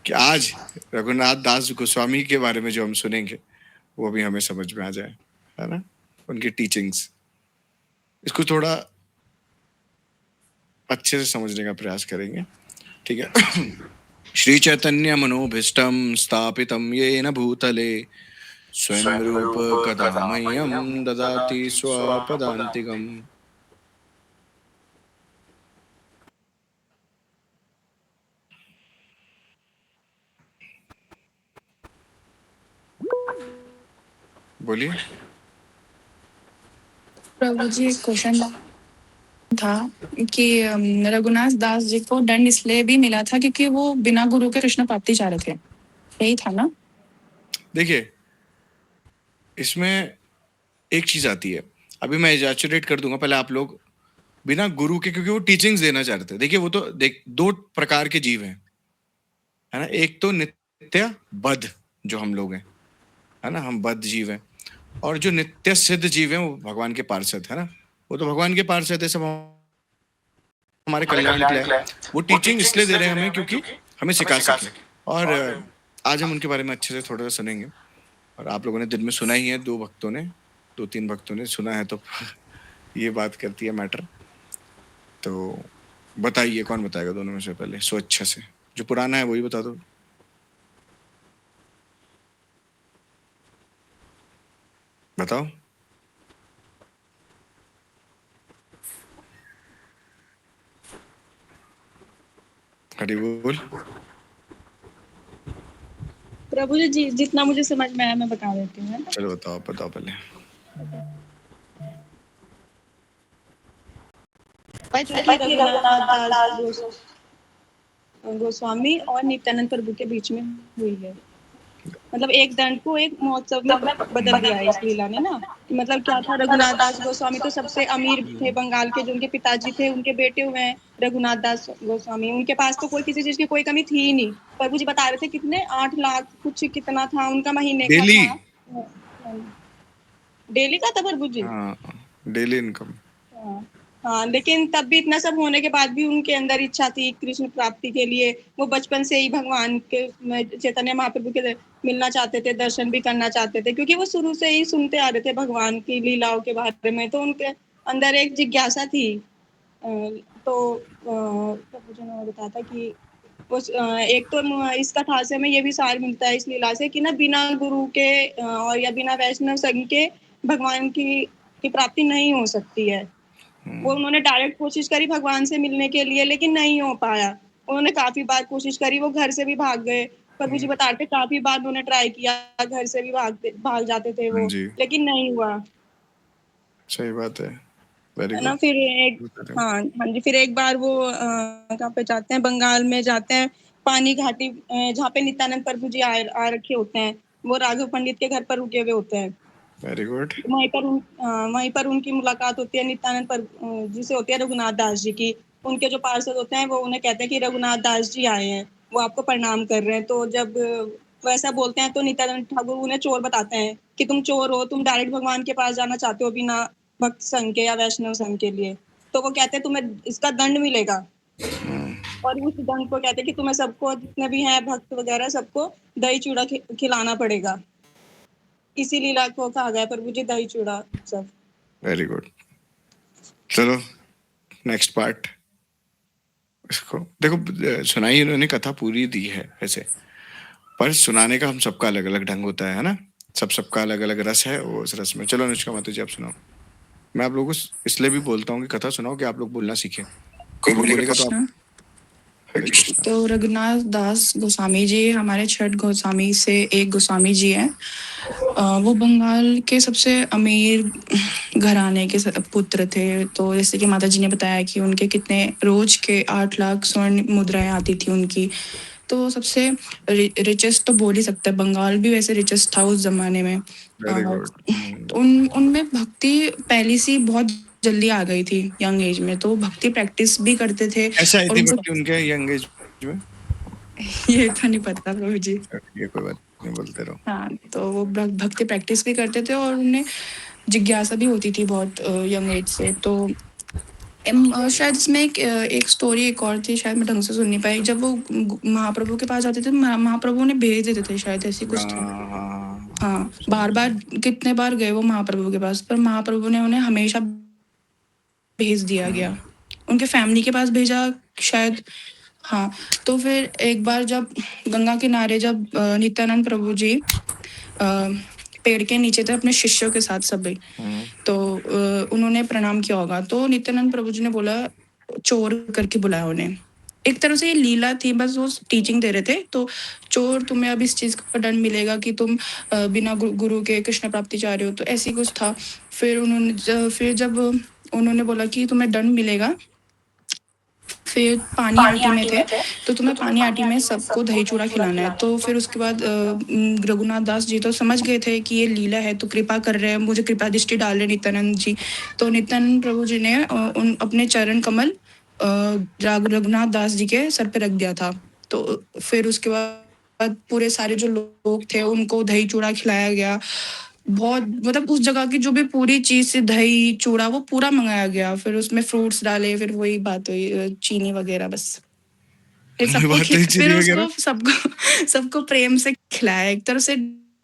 कि आज रघुनाथ दास गोस्वामी के बारे में जो हम सुनेंगे वो भी हमें समझ में आ जाए, है ना, उनकी टीचिंग्स। इसको थोड़ा अच्छे से समझने का प्रयास करेंगे, ठीक है। श्री चैतन्य मनोभीष्टम स्थापितम येन भूतले स्वयं रूप कदा मह्यम ददाति स्वपदान्तिकम्। बोलिए। प्रभु जी, एक क्वेश्चन था कि रघुनाथ दास जी को दंड इसलिए भी मिला था क्योंकि वो बिना गुरु के कृष्ण प्राप्ति चाह रहे थे, यही था ना? देखिए, इसमें एक चीज आती है, अभी मैं एग्जैचुरेट कर दूंगा, पहले आप लोग बिना गुरु के, क्योंकि वो टीचिंग्स देना चाहते थे। देखिए, वो तो दो प्रकार के जीव हैं, है ना। एक तो नित्य बद्ध जो हम लोग हैं, है ना, हम बद्ध जीव हैं। और जो नित्य सिद्ध जीव हैं वो भगवान के पार्षद, है ना। वो तो भगवान के पार्षद है, सब हमारे कल्याण के लिए है। वो टीचिंग इसलिए दे रहे हैं हमें क्योंकि हमें सिखा सके। और आज हम उनके बारे में अच्छे से थोड़ा सा सुनेंगे। और आप लोगों ने दिन में सुना ही है, दो तीन भक्तों ने सुना है, तो ये बात करती है मैटर। तो बताइए, कौन बताएगा दोनों में से पहले, सो अच्छा से, जो पुराना है वही बता दो। बताओ। हरी बोल। प्रभु जी, जितना मुझे समझ में आया मैं बता देती हूँ। चलो बताओ, बताओ पहले। रघुनाथ दास गोस्वामी और नित्यानंद प्रभु के बीच में हुई है। मतलब एक दंड को एक महोत्सव में बदल दिया है इस लीला ने ना। मतलब क्या था, रघुनाथ दास गोस्वामी तो सबसे अमीर थे बंगाल के, जो उनके पिताजी थे, उनके बेटे हुए हैं रघुनाथ दास गोस्वामी। उनके पास तो कोई किसी चीज की कोई कमी थी ही नहीं। प्रभु जी बता रहे थे कितने 8 लाख कुछ कितना था उनका महीने का डेली था। डेली का था प्रभु जी। हाँ, डेली इनकम। हाँ, लेकिन तब भी इतना सब होने के बाद भी उनके अंदर इच्छा थी कृष्ण प्राप्ति के लिए। वो बचपन से ही भगवान के चैतन्य महाप्रभु के मिलना चाहते थे, दर्शन भी करना चाहते थे, क्योंकि वो शुरू से ही सुनते आ रहे थे भगवान की लीलाओं के बारे में। तो उनके अंदर एक जिज्ञासा थी। तो प्रभु जी ने बताया था कि उस एक तो इस कथा से हमें ये भी सार मिलता है इस लीला से कि ना, बिना गुरु के और या बिना वैष्णव संग के भगवान की प्राप्ति नहीं हो सकती है। वो उन्होंने डायरेक्ट कोशिश करी भगवान से मिलने के लिए, लेकिन नहीं हो पाया। उन्होंने काफी बार कोशिश करी, वो घर से भी भाग गए। प्रभु जी बता रहे थे काफी बार उन्होंने ट्राई किया, घर से भी भाग जाते थे वो, लेकिन नहीं हुआ। सही बात है, वेरी है गुड। ना। फिर एक हाँ हाँ जी, फिर एक बार वो कहाँ पे जाते हैं, बंगाल में जाते हैं, पानी घाटी, जहाँ पे नित्यानंद प्रभु जी आ रखे होते हैं। वो राघव पंडित के घर पर रुके हुए होते हैं। Very good. वहीं पर उनकी मुलाकात होती है नित्यानंद जी से, होती है रघुनाथ दास जी की। उनके जो पार्षद होते हैं वो उन्हें कहते हैं कि रघुनाथ दास जी आए हैं, वो आपको प्रणाम कर रहे हैं। तो जब वैसा बोलते हैं तो नित्यानंद ठाकुर उन्हें चोर बताते हैं कि तुम चोर हो, तुम डायरेक्ट भगवान के पास जाना चाहते हो बिना भक्त संघ के या वैष्णव संघ के लिए। तो वो कहते हैं तुम्हें इसका दंड मिलेगा। और उस दंड को कहते हैं कि तुम्हें सबको, जितने भी हैं भक्त वगैरह, सबको दही चूड़ा खिलाना पड़ेगा। इसी लीला को कहा गया प्रभु जी दही चूड़ा सब। Very good. चलो नेक्स्ट पार्ट। इसको देखो, सुनाई इन्होंने कथा पूरी दी है वैसे, पर सुनाने का हम सबका अलग अलग ढंग होता है ना। सबका अलग अलग रस है, वो उस रस में। चलो अनुष्का माता जी, आप सुनाओ। मैं आप लोगों को इसलिए भी बोलता हूँ कि कथा सुनाओ कि आप लोग बोलना सीखें। कोई बोलेगा तो आप। हरे कृष्णा। तो रघुनाथ दास गोस्वामी जी हमारे छठ गोस्वामी से एक गोस्वामी जी हैं। वो बंगाल के सबसे अमीर घराने के पुत्र थे। तो जैसे कि माता जी ने बताया कि उनके कितने रोज के 8 लाख स्वर्ण मुद्राएं आती थी उनकी। तो सबसे रिचेस्ट तो बोल ही सकते हैं, बंगाल भी वैसे रिचेस्ट था उस जमाने में। Very good. तो उनमें भक्ति पहली सी बहुत जल्दी आ गई थी यंग एज में, तो भक्ति प्रैक्टिस भी करते थे। ऐसा आई और थी उनको भक्ति उनके यंग एज में? ये तो नहीं पता प्रभु जी। ये कोई बात नहीं, बोलते रहो। हाँ, तो वो भक्ति प्रैक्टिस भी करते थे और उन्हें जिज्ञासा भी होती थी बहुत यंग एज से। तो शायद इसमें एक स्टोरी एक और थी, शायद मैं ढंग से सुन नहीं पाई। जब वो महाप्रभु के पास आते थे, महाप्रभु ने भेज देते थे, शायद ऐसी कुछ था। हाँ हाँ, बार बार कितने बार गए वो महाप्रभु के पास, पर महाप्रभु ने उन्हें हमेशा भेज दिया गया, उनके फैमिली के पास भेजा शायद। हाँ, तो फिर एक बार जब गंगा किनारे जब नित्यानंद प्रभु जी पेड़ के नीचे थे अपने शिष्यों के साथ सभी, तो उन्होंने प्रणाम किया होगा, तो नित्यानंद प्रभु जी ने बोला, चोर करके बुलाया उन्हें। एक तरह से ये लीला थी, बस वो टीचिंग दे रहे थे। तो चोर, तुम्हें अब इस चीज का दंड मिलेगा कि तुम बिना गुरु के कृष्ण प्राप्ति चाह रहे हो, तो ऐसी कुछ था। फिर जब उन्होंने बोला कि तुम्हें दंड मिलेगा, फिर पानी आटी में थे, तो तुम्हें पानी आटी में सबको दही चूड़ा खिलाना है। तो फिर उसके बाद रघुनाथ दास जी तो समझ गए थे कि ये लीला है, तो कृपा कर रहे हैं, मुझे कृपा दृष्टि डाल रहे नित्यानंद जी। तो नित्यानंद प्रभु जी ने उन अपने चरण कमल रघुनाथ दास जी के सर पे रख दिया था। तो फिर उसके बाद पूरे सारे जो लोग थे उनको दही चूड़ा खिलाया गया। बहुत, मतलब उस जगह की जो भी पूरी चीज से दही चूड़ा वो पूरा मंगाया गया, फिर उसमें फ्रूट्स डाले, फिर वही बात हुई चीनी वगैरह, बस फिर सबको बात हुई फिर चीनी उसको वगैरह। सबको प्रेम से खिलाया। एक तरह से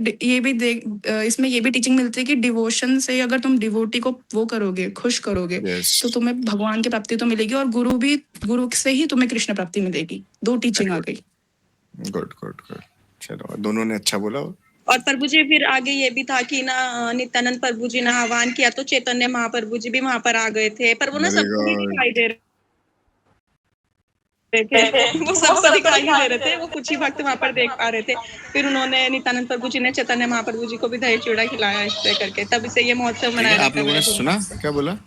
ये भी इसमें ये भी टीचिंग मिलती है कि डिवोशन से अगर तुम डिवोटी को वो करोगे, खुश करोगे, यस, तो तुम्हें भगवान की प्राप्ति तो मिलेगी, और गुरु से ही तुम्हें कृष्ण प्राप्ति मिलेगी। दो टीचिंग आ गई। Good good good. चलो, दोनों ने अच्छा बोला। और प्रभु जी फिर आगे ये भी था कि ना नित्यानंद प्रभु जी ने आह्वान किया तो चैतन्य महाप्रभु जी भी वहां पर आ गए थे, पर वो ना वेरी सबको नहीं गुड। दिखाई दे रहे थे। वो सबको दिखाई नहीं दे रहे थे, वो कुछ ही भक्त वहां पर देख पा रहे थे। फिर उन्होंने नित्यानंद प्रभु जी ने चैतन्य महाप्रभु जी को भी दही चूड़ा खिलाया, इस तरह करके तब से ये महोत्सव ठीक है, मनाया आप जाता है लोगों बड़े ने सुना धूमधाम से। क्या बोला?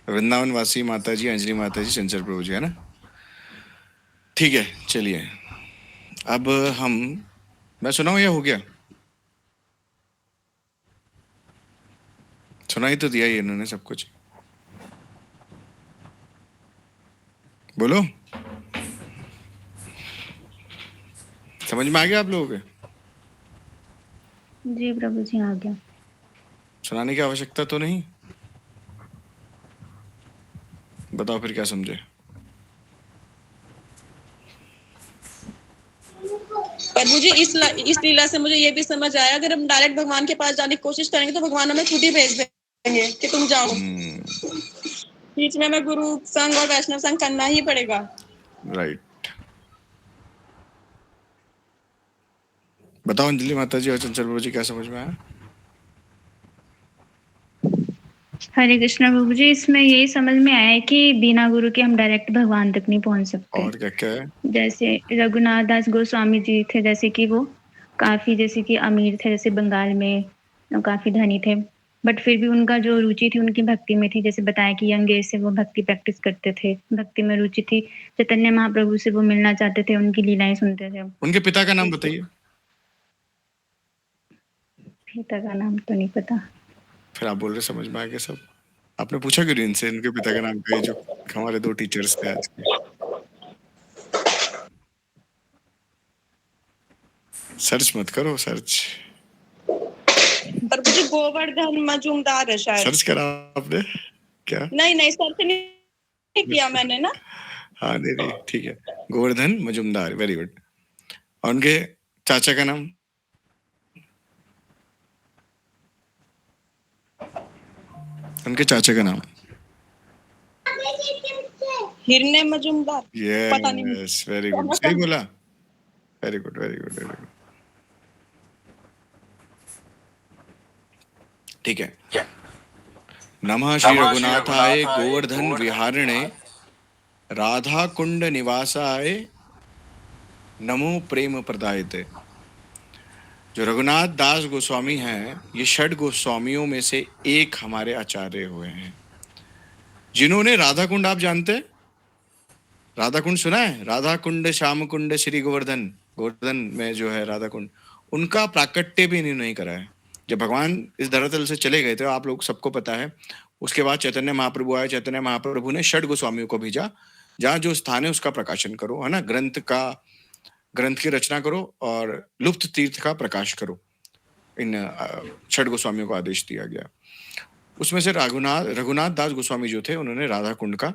वृंदावन वासी माता जी, अंजलि माता जी, चंचल प्रभु जी, है ना? ठीक है, चलिए अब हम, मैं सुनाऊं या हो गया? सुना ही तो दिया ये इन्होंने सब कुछ। बोलो, समझ में आ गया आप लोगों के? जी प्रभु जी, आ गया। सुनाने की आवश्यकता तो नहीं? बताओ फिर क्या समझे? प्रभु जी इस लीला से मुझे ये भी समझ आया, अगर हम डायरेक्ट भगवान के पास जाने की कोशिश करेंगे तो भगवान हमें खुद ही भेज देंगे कि तुम जाओ। बीच में हमें गुरु संग और वैष्णव संग करना ही पड़ेगा। राइट। बताओ अंजलि माता जी और चंचल प्रभु जी, क्या समझ में आया? हरे कृष्णा प्रभु जी, इसमें यही समझ में आया है कि बिना गुरु के हम डायरेक्ट भगवान तक नहीं पहुंच सकते। और क्या क्या है? जैसे रघुनाथ दास गोस्वामी जी थे, जैसे कि वो काफी जैसे कि अमीर थे, जैसे बंगाल में काफी धनी थे, बट फिर भी उनका जो रुचि थी उनकी भक्ति में थी। जैसे बताया कि यंग एज से वो भक्ति प्रैक्टिस करते थे, भक्ति में रुचि थी। चैतन्य महाप्रभु से वो मिलना चाहते थे, उनकी लीलाएं सुनते थे। उनके पिता का नाम बताइए। पिता का नाम तो नहीं पता। फिर आप बोल रहे समझ में आ गया सब। आपने पूछा क्यों नहीं इनसे इनके पिता का नाम क्या है, जो हमारे दो टीचर्स थे आज के? सर्च मत करो, सर्च। प्रभु जी गोवर्धन मजूमदार है शायद। सर्च करा आपने क्या? नहीं सर्च नहीं किया मैंने ना। हाँ, नहीं नहीं, ठीक है। Govardhan Majumdar, very good. और उनके चाचा का नाम? उनके चाचा का नाम? हिरण्य मजूमदार। पता नहीं। यस, वेरी गुड, सही बोला। Very good very good very good. ठीक है। नमः श्री रघुनाथाय गोवर्धन विहारिणे राधा कुंड निवासाय नमो प्रेम प्रदायते। जो रघुनाथ दास गोस्वामी हैं, ये षड गोस्वामियों में से एक हमारे आचार्य हुए हैं, जिन्होंने राधा कुंड, आप जानते हैं राधा कुंड, सुना है? राधा कुंड, श्याम कुंड, श्री गोवर्धन, गोवर्धन में जो है राधा कुंड, उनका प्राकट्य भी इन्होंने नहीं करा है। जब भगवान इस धरातल से चले गए थे, आप लोग सबको पता है, उसके बाद चैतन्य महाप्रभु आए। चैतन्य महाप्रभु ने षड गोस्वामियों को भेजा, जहाँ जो स्थान है उसका प्रकाशन करो, है ना, ग्रंथ की रचना करो और लुप्त तीर्थ का प्रकाश करो। इन षड गोस्वामियों को आदेश दिया गया। उसमें से रघुनाथ दास गोस्वामी जो थे, उन्होंने राधा कुंड का,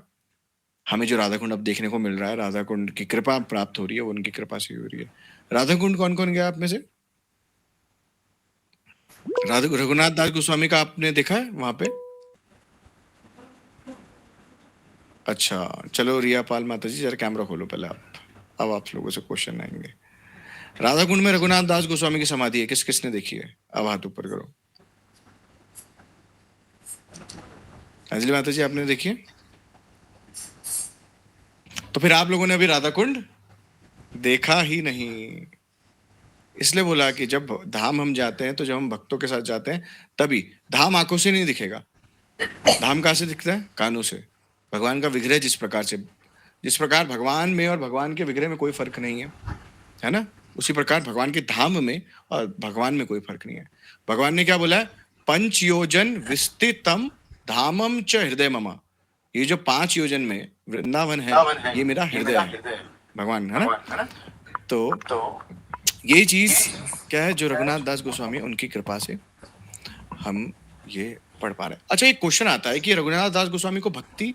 हमें जो राधा कुंड अब देखने को मिल रहा है, राधा कुंड की कृपा प्राप्त हो रही है, वो उनकी कृपा से ही हो रही है। राधा कुंड कौन कौन गया आप में से? रघुनाथ दास गोस्वामी का आपने देखा है वहां पे? अच्छा, चलो रिया पाल माता जी जरा कैमरा खोलो पहले आप, अब आप लोगों से क्वेश्चन आएंगे। राधा कुंड में रघुनाथ दास गोस्वामी की समाधि है, किस किसने देखी है? अब हाथ ऊपर करो। अंजलि माता जी आपने देखी है? तो फिर आप लोगों ने अभी राधा कुंड देखा ही नहीं। इसलिए बोला कि जब धाम हम जाते हैं, तो जब हम भक्तों के साथ जाते हैं तभी। धाम आंखों से नहीं दिखेगा, धाम कहाँ से दिखता है? कानों से। भगवान का विग्रह जिस प्रकार भगवान में और भगवान के विग्रह में कोई फर्क नहीं है ना, उसी प्रकार भगवान के धाम में और भगवान में कोई फर्क नहीं है। भगवान ने क्या बोला है? पंच योजन विस्तृतम धामम च हृदय ममा। ये जो 5 योजन में वृंदावन है, ये मेरा हृदय है, भगवान है ना। तो यही चीज क्या है जो रघुनाथ दास गोस्वामी, उनकी कृपा से हम ये पढ़ पा रहे हैं। अच्छा, एक क्वेश्चन आता है कि रघुनाथ दास गोस्वामी को भक्ति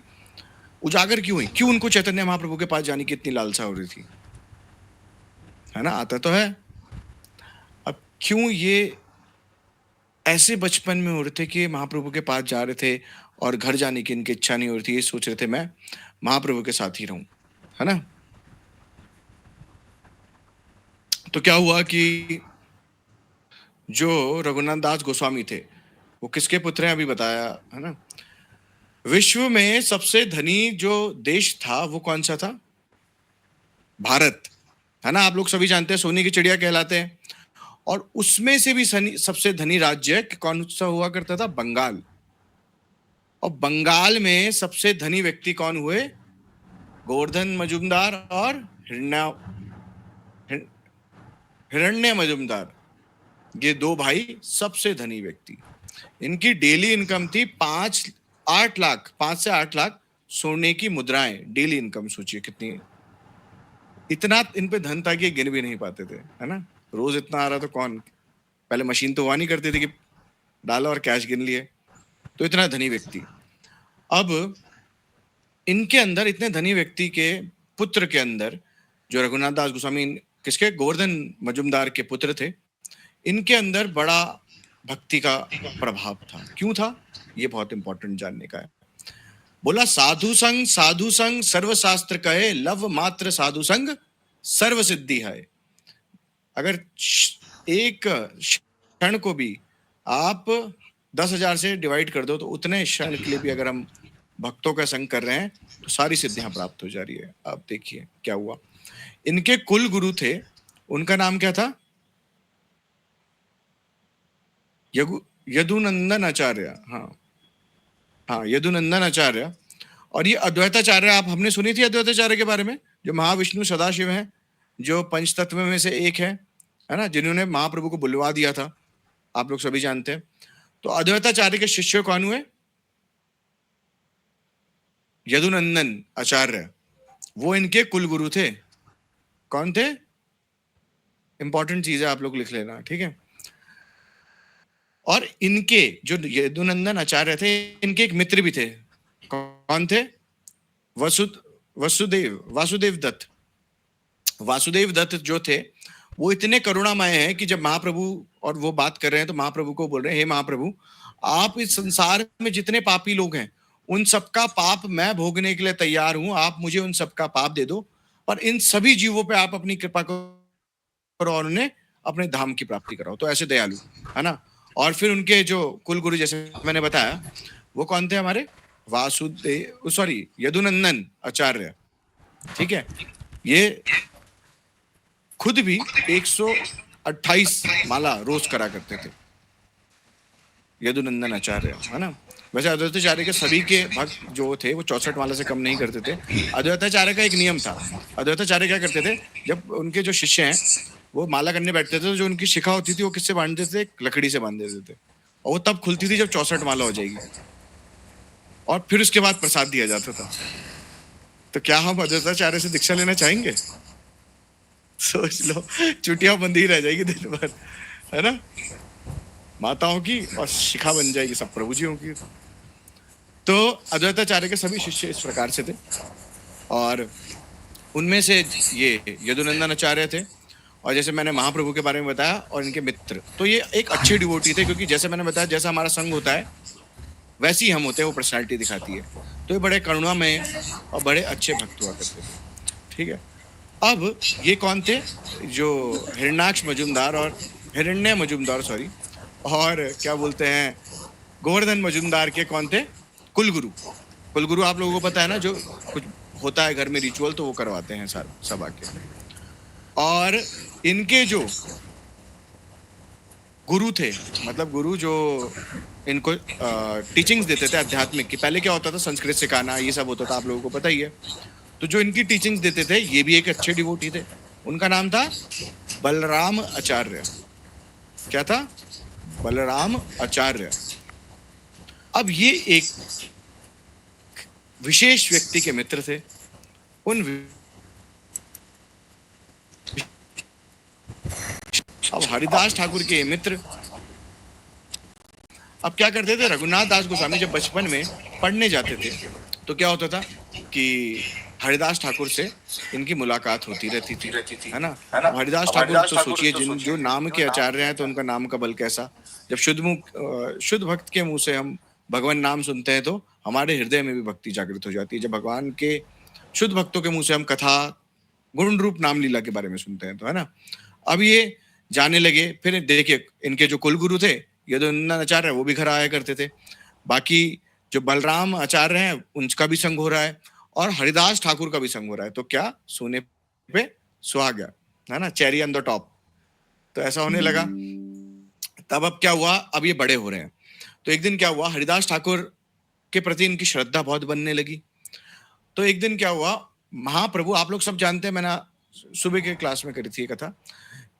उजागर क्यों हुई? क्यों उनको चैतन्य महाप्रभु के पास जाने की इतनी लालसा हो रही थी, है ना? आता तो है। अब क्यों ये ऐसे बचपन में हो रहे थे कि महाप्रभु के पास जा रहे थे और घर जाने की इनकी इच्छा नहीं हो रही थी, ये सोच रहे थे मैं महाप्रभु के साथ ही रहूं, है ना? तो क्या हुआ कि जो रघुनाथ दास गोस्वामी थे, वो किसके पुत्र हैं अभी बताया, है ना? विश्व में सबसे धनी जो देश था वो कौन सा था? भारत, है ना? आप लोग सभी जानते हैं, सोने की चिड़िया कहलाते हैं। और उसमें से भी सबसे धनी राज्य कौन सा हुआ करता था? बंगाल। और बंगाल में सबसे धनी व्यक्ति कौन हुए? गोवर्धन मजुमदार और हिरण्य मजुमदार। ये 2 भाई सबसे धनी व्यक्ति। इनकी डेली इनकम थी 5 से 8 लाख सोने की मुद्राएं डेली इनकम। सोचिए कितनी, इतना इन पे धन था कि गिन भी नहीं पाते थे, है ना? रोज इतना आ रहा तो कौन, पहले मशीन तो हुआ नहीं करती थी कि डाला और कैश गिन लिए। तो इतना धनी व्यक्ति। अब इनके अंदर, इतने धनी व्यक्ति के पुत्र के अंदर, जो रघुनाथ दास गोस्वामी किसके? गोवर्धन मजुमदार के पुत्र थे, इनके अंदर बड़ा भक्ति का प्रभाव था। क्यों था? ये बहुत इंपॉर्टेंट जानने का है। बोला साधु संग सर्वशास्त्र कहे, लव मात्र साधु संग सर्व सिद्धि है। अगर एक क्षण को भी आप 10,000 से डिवाइड कर दो, तो उतने क्षण के लिए भी अगर हम भक्तों का संग कर रहे हैं तो सारी सिद्धियां प्राप्त हो जा रही है। आप देखिए क्या हुआ। इनके कुल गुरु थे, उनका नाम क्या था? यदुनंदन आचार्य। हाँ, यदुनंदन आचार्य। और ये अद्वैताचार्य, आप हमने सुनी थी अद्वैताचार्य के बारे में, जो महाविष्णु सदाशिव है, जो पंचतत्व में से एक है ना, जिन्होंने महाप्रभु को बुलवा दिया था, आप लोग सभी जानते हैं। तो अद्वैताचार्य के शिष्य कौन हुए? यदुनंदन आचार्य। वो इनके कुल गुरु थे। कौन थे? इंपॉर्टेंट चीज है, आप लोग लिख लेना, ठीक है? और इनके जो यदुनंदन आचार्य थे, इनके एक मित्र भी थे। कौन थे? वासुदेव दत्त। वासुदेव दत्त जो थे, वो इतने करुणामय हैं कि जब महाप्रभु और वो बात कर रहे हैं तो महाप्रभु को बोल रहे हैं, हे महाप्रभु, आप इस संसार में जितने पापी लोग हैं उन सबका पाप मैं भोगने के लिए तैयार हूं, आप मुझे उन सबका पाप दे दो, और इन सभी जीवों पे आप अपनी कृपा करो और उन्हें अपने धाम की प्राप्ति कराओ। तो ऐसे दयालु, है ना? और फिर उनके जो कुलगुरु, जैसे मैंने बताया, वो कौन थे हमारे? यदुनंदन आचार्य, ठीक है? ये खुद भी 128 माला रोज करा करते थे, यदुनंदन आचार्य, है ना? वैसे अद्वैताचार्य के सभी के भक्त जो थे वो 64 माला से कम नहीं करते थे। अद्वैताचार्य का एक नियम था। अद्वैताचार्य क्या करते थे, जब उनके जो शिष्य हैं वो माला करने बैठते थे, तो जो उनकी शिखा होती थी वो किससे बांध देते थे? लकड़ी से बांध देते थे। और वो तब खुलती थी जब 64 माला हो जाएगी, और फिर उसके बाद प्रसाद दिया जाता था। तो क्या हम अद्वैताचार्य से दीक्षा लेना चाहेंगे? सोच लो, चुटिया बंदी रह जाएगी दिन भर, है ना? माताओं की और शिखा बन जाएगी सब प्रभु जियों की। तो अद्वैताचार्य के सभी शिष्य इस प्रकार से थे, और उनमें से ये यदुनंदन आचार्य थे, और जैसे मैंने महाप्रभु के बारे में बताया, और इनके मित्र, तो ये एक अच्छे डिवोटी थे, क्योंकि जैसे मैंने बताया जैसा हमारा संग होता है वैसे ही हम होते हैं, वो पर्सनालिटी दिखाती है। तो ये बड़े करुणामय और बड़े अच्छे भक्त हुआ करते थे, ठीक है। अब ये कौन थे? जो हिरण्याक्ष मजुमदार और हिरण्य मजुमदार, सॉरी, और क्या बोलते हैं, गोवर्धन मजुमदार के कौन थे? कुलगुरु। कुलगुरु आप लोगों को पता है ना, जो कुछ होता है घर में रिचुअल तो वो करवाते हैं सब आके। और इनके जो गुरु थे, मतलब गुरु जो इनको टीचिंग्स देते थे आध्यात्मिक की, पहले क्या होता था, संस्कृत सिखाना ये सब होता था, आप लोगों को पता ही है। तो जो इनकी टीचिंग्स देते थे, ये भी एक अच्छे डिवोटी थे। उनका नाम था बलराम आचार्य। क्या था? बलराम आचार्य। अब ये एक विशेष व्यक्ति के मित्र थे। अब हरिदास ठाकुर के मित्र अब क्या करते थे, रघुनाथ दास गोस्वामी जब बचपन में पढ़ने जाते थे तो क्या होता था कि हरिदास ठाकुर से इनकी मुलाकात होती रहती थी, है ना। अब हरिदास ठाकुर तो सोचिए, जिन जो नाम के आचार्य हैं, तो उनका नाम का बल कैसा। जब शुद्ध भक्त के मुंह से हम भगवान नाम सुनते हैं तो हमारे हृदय में भी भक्ति जागृत हो जाती है। जब भगवान के शुद्ध भक्तों के मुंह से हम कथा, गुण रूप नाम लीला के बारे में सुनते हैं तो, है ना। अब ये जाने लगे। फिर देखिए, इनके जो कुलगुरु थे यदुनंदन आचार्य, वो भी घर आया करते थे। बाकी जो बलराम आचार्य हैं उनका भी संग हो रहा है, और हरिदास ठाकुर का भी संग हो रहा है। तो क्या, सोने पे सुहागा, है ना, चेरी ऑन द टॉप। तो ऐसा होने लगा। तब अब क्या हुआ, अब ये बड़े हो रहे हैं। तो एक दिन क्या हुआ, हरिदास ठाकुर के प्रति इनकी श्रद्धा बहुत बनने लगी। तो एक दिन क्या हुआ, महाप्रभु, आप लोग सब जानते हैं, मैंने सुबह के क्लास में करी थी कथा,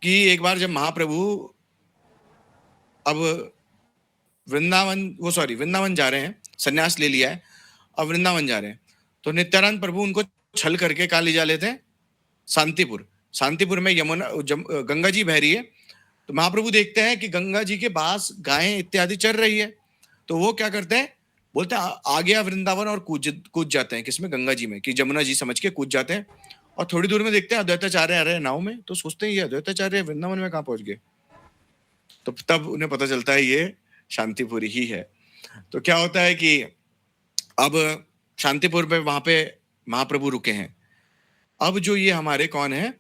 कि एक बार जब महाप्रभु अब वृंदावन जा रहे हैं, सन्यास ले लिया है, अब वृंदावन जा रहे हैं, तो नित्यानंद प्रभु उनको छल करके कहाँ ले जा लेते हैं? शांतिपुर में यमुना गंगा जी बह रही है। तो महाप्रभु देखते हैं कि गंगा जी के पास गायें इत्यादि चल रही है। तो वो क्या करते हैं, बोलते हैं आ गया वृंदावन, और कूद जाते हैं किसमें? गंगा जी में, कि जमुना जी समझ के कूद जाते हैं। और थोड़ी दूर में देखते हैं अद्वैताचार्य आ रहे हैं नाव में। तो सोचते हैं ये अद्वैताचार्य वृंदावन में कहाँ पहुंच गए। तो तब उन्हें पता चलता है ये शांतिपुरी ही है। तो क्या होता है कि अब शांतिपुर पे, वहां पे महाप्रभु रुके हैं। अब जो ये हमारे कौन है,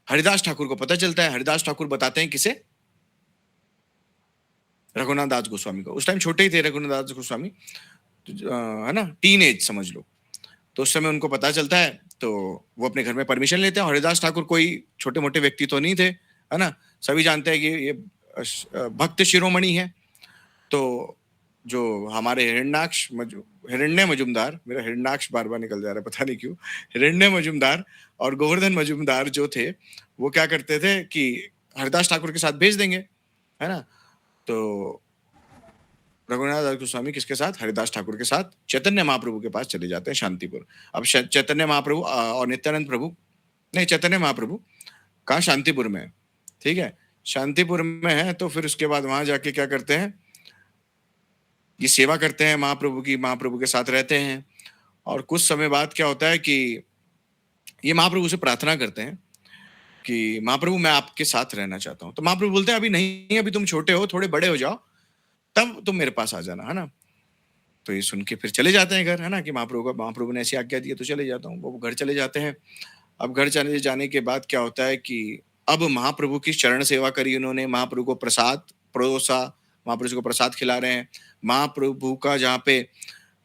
हरिदास ठाकुर को पता चलता है। हरिदास ठाकुर बताते हैं किसे? रघुनाथ दास गोस्वामी को। उस टाइम छोटे ही थे रघुनाथ दास गोस्वामी, है ना, टीन एज समझ लो। तो उस समय उनको पता चलता है, तो वो अपने घर में परमिशन लेते हैं। हरिदास ठाकुर कोई छोटे मोटे व्यक्ति तो नहीं थे, है ना। सभी जानते हैं कि ये भक्त शिरोमणि है। तो जो हमारे हिरण्य मजुमदार, मेरा हिरण्याक्ष बार बार निकल जा रहा है, पता नहीं क्यों, हिरण्य मजुमदार और गोवर्धन मजुमदार जो थे, वो क्या करते थे कि हरिदास ठाकुर के साथ भेज देंगे, है ना। तो रघुनाथ दास गोस्वामी किसके साथ? हरिदास ठाकुर के साथ चैतन्य महाप्रभु के पास चले जाते हैं शांतिपुर। अब चैतन्य महाप्रभु और नित्यानंद प्रभु, नहीं, चैतन्य महाप्रभु कहाँ? शांतिपुर में, ठीक है, शांतिपुर में है। तो फिर उसके बाद वहां जाके क्या करते हैं, ये सेवा करते हैं महाप्रभु की, महाप्रभु के साथ रहते हैं। और कुछ समय बाद क्या होता है कि ये महाप्रभु से प्रार्थना करते हैं कि महाप्रभु मैं आपके साथ रहना चाहता हूँ। तो महाप्रभु बोलते हैं अभी नहीं, अभी तुम छोटे हो, थोड़े बड़े हो जाओ तब तुम मेरे पास आ जाना, है ना। तो ये सुन के फिर चले जाते हैं घर, है ना, कि महाप्रभु ने ऐसी आज्ञा दी है तो चले जाता हूँ। वो घर चले जाते हैं। अब घर चले जाने के बाद क्या होता है कि अब महाप्रभु की चरण सेवा करी उन्होंने, महाप्रभु को प्रसाद परोसा, महाप्रभु को प्रसाद खिला रहे हैं। महाप्रभु का जहाँ पे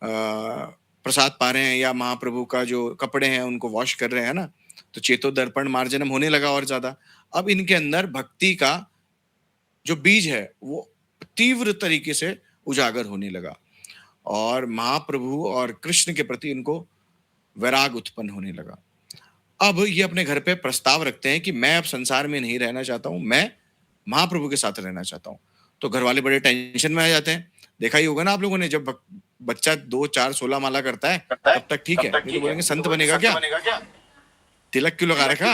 प्रसाद पा रहे हैं, या महाप्रभु का जो कपड़े हैं उनको वॉश कर रहे हैं ना, तो चेतो दर्पण मार्जनम होने लगा और ज्यादा। अब इनके अंदर भक्ति का जो बीज है वो तीव्र तरीके से उजागर होने लगा, और महाप्रभु और कृष्ण के प्रति इनको वैराग उत्पन्न होने लगा। अब ये अपने घर पे प्रस्ताव रखते हैं कि मैं अब संसार में नहीं रहना चाहता हूँ, मैं महाप्रभु के साथ रहना चाहता हूँ। तो घर वाले बड़े टेंशन में आ जाते हैं। देखा ही होगा ना आप लोगों ने, जब बच्चा 2, 4, 16 माला करता है तब तक ठीक है, नहीं तो बोलेंगे संत बनेगा क्या, तिलक क्यों लगा रखा,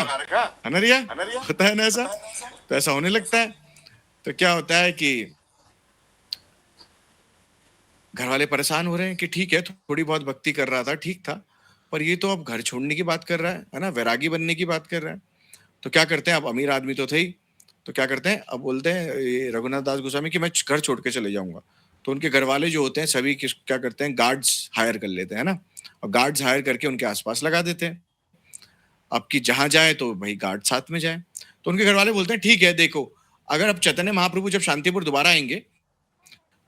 है ना रिया, होता है ना ऐसा। तो ऐसा होने लगता है। तो क्या होता है कि घर वाले परेशान हो रहे हैं कि ठीक है, थोड़ी बहुत भक्ति कर रहा था, ठीक था, पर ये तो अब घर छोड़ने की बात कर रहा है ना, वैरागी बनने की बात कर रहा है। तो क्या करते हैं, अब अमीर आदमी तो थे ही, तो क्या करते हैं, अब बोलते हैं ये रघुनाथ दास गोस्वामी कि मैं घर छोड़ के चले जाऊंगा। तो उनके घर वाले जो होते हैं सभी क्या करते हैं, गार्ड्स हायर कर लेते हैं ना, और गार्ड्स हायर करके उनके आसपास लगा देते हैं। अब कि जहां जाए तो भाई गार्ड साथ में जाए। तो उनके घर वाले बोलते हैं ठीक है, देखो अगर अब चैतन्य महाप्रभु जब शांतिपुर दोबारा आएंगे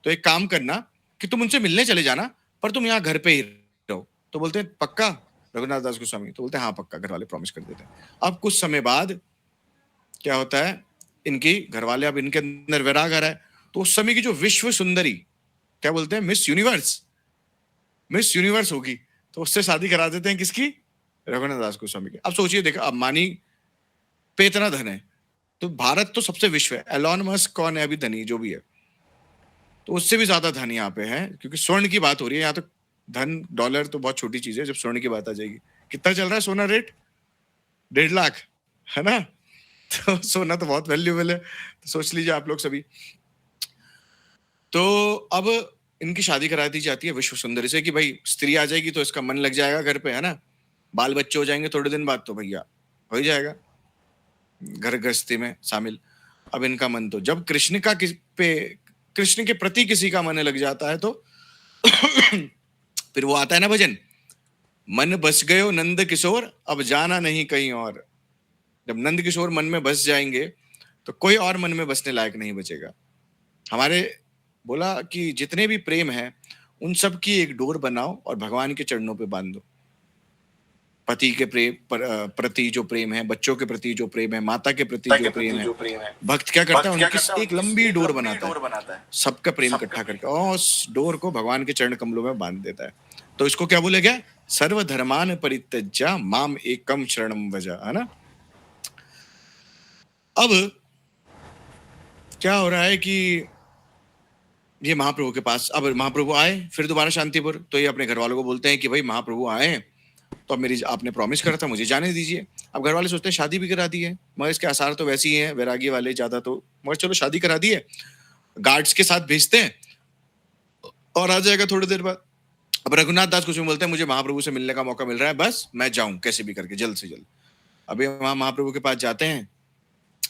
तो एक काम करना कि तुम उनसे मिलने चले जाना, पर तुम यहाँ घर पे ही रहो। तो बोलते हैं पक्का रघुनाथ दास गोस्वामी? तो बोलते हैं हाँ पक्का, घर वाले प्रॉमिस कर देते हैं। अब कुछ समय बाद क्या होता है, इनकी घर वाले, अब इनके अंदर वैराग आ रहा है, तो उस समय की जो विश्व सुंदरी, क्या बोलते हैं, मिस यूनिवर्स होगी, तो उससे शादी करा देते हैं, किसकी? रघुनाथ दास गोस्वामी की। अब सोचिए, देखो अब मानी पे इतना धन है, तो भारत तो सबसे विश्व है, एलॉन मस्क कौन है अभी धनी जो भी है, तो उससे भी ज्यादा धन यहाँ पे है, क्योंकि स्वर्ण की बात हो रही है यहाँ तो। धन डॉलर तो बहुत छोटी चीज है, जब स्वर्ण की बात आ जाएगी। कितना चल रहा है सोना रेट? 1.5 लाख, है ना? तो सोना तो बहुत वैल्यूएबल है, तो सोच लीजिए आप लोग सभी। तो अब इनकी शादी करा दी जाती है विश्व सुंदरी से कि भाई स्त्री आ जाएगी तो इसका मन लग जाएगा घर पे, है ना, बाल बच्चे हो जाएंगे थोड़े दिन बाद तो भैया हो ही जाएगा घर गृहस्थी में शामिल। अब इनका मन तो जब कृष्ण के प्रति किसी का मन लग जाता है तो फिर वो आता है ना भजन, मन बस गयो नंद किशोर अब जाना नहीं कहीं और। जब नंद किशोर मन में बस जाएंगे तो कोई और मन में बसने लायक नहीं बचेगा। हमारे बोला कि जितने भी प्रेम है उन सब की एक डोर बनाओ और भगवान के चरणों पे बांध दो। पति के प्रति जो प्रेम है, बच्चों के प्रति जो प्रेम है, माता के प्रति जो प्रेम है, भक्त क्या करता है, उनकी एक लंबी डोर बनाता है, सबका प्रेम इकट्ठा करके और उस डोर को भगवान के चरण कमलों में बांध देता है। तो इसको क्या बोले गया, सर्वधर्मान परित्यज्य माम एकम शरणम व्रज, है ना। अब क्या हो रहा है कि ये महाप्रभु के पास, अब महाप्रभु आए फिर दोबारा शांतिपुर, तो ये अपने घर वालों को बोलते हैं कि भाई महाप्रभु आए तो अब मेरी आपने प्रॉमिस करा था, मुझे जाने दीजिए। अब घर वाले सोचते हैं शादी भी करा दी है, मगर इसके आसार तो वैसे ही हैं वैरागी वाले ज्यादा, तो मगर चलो शादी करा दी है, गार्ड्स के साथ भेजते हैं और आ जाएगा थोड़ी देर बाद। अब रघुनाथ दास कुछ बोलते हैं मुझे महाप्रभु से मिलने का मौका मिल रहा है, बस मैं जाऊं कैसे भी करके जल्द से जल्द। अभी वहां महाप्रभु के पास जाते हैं,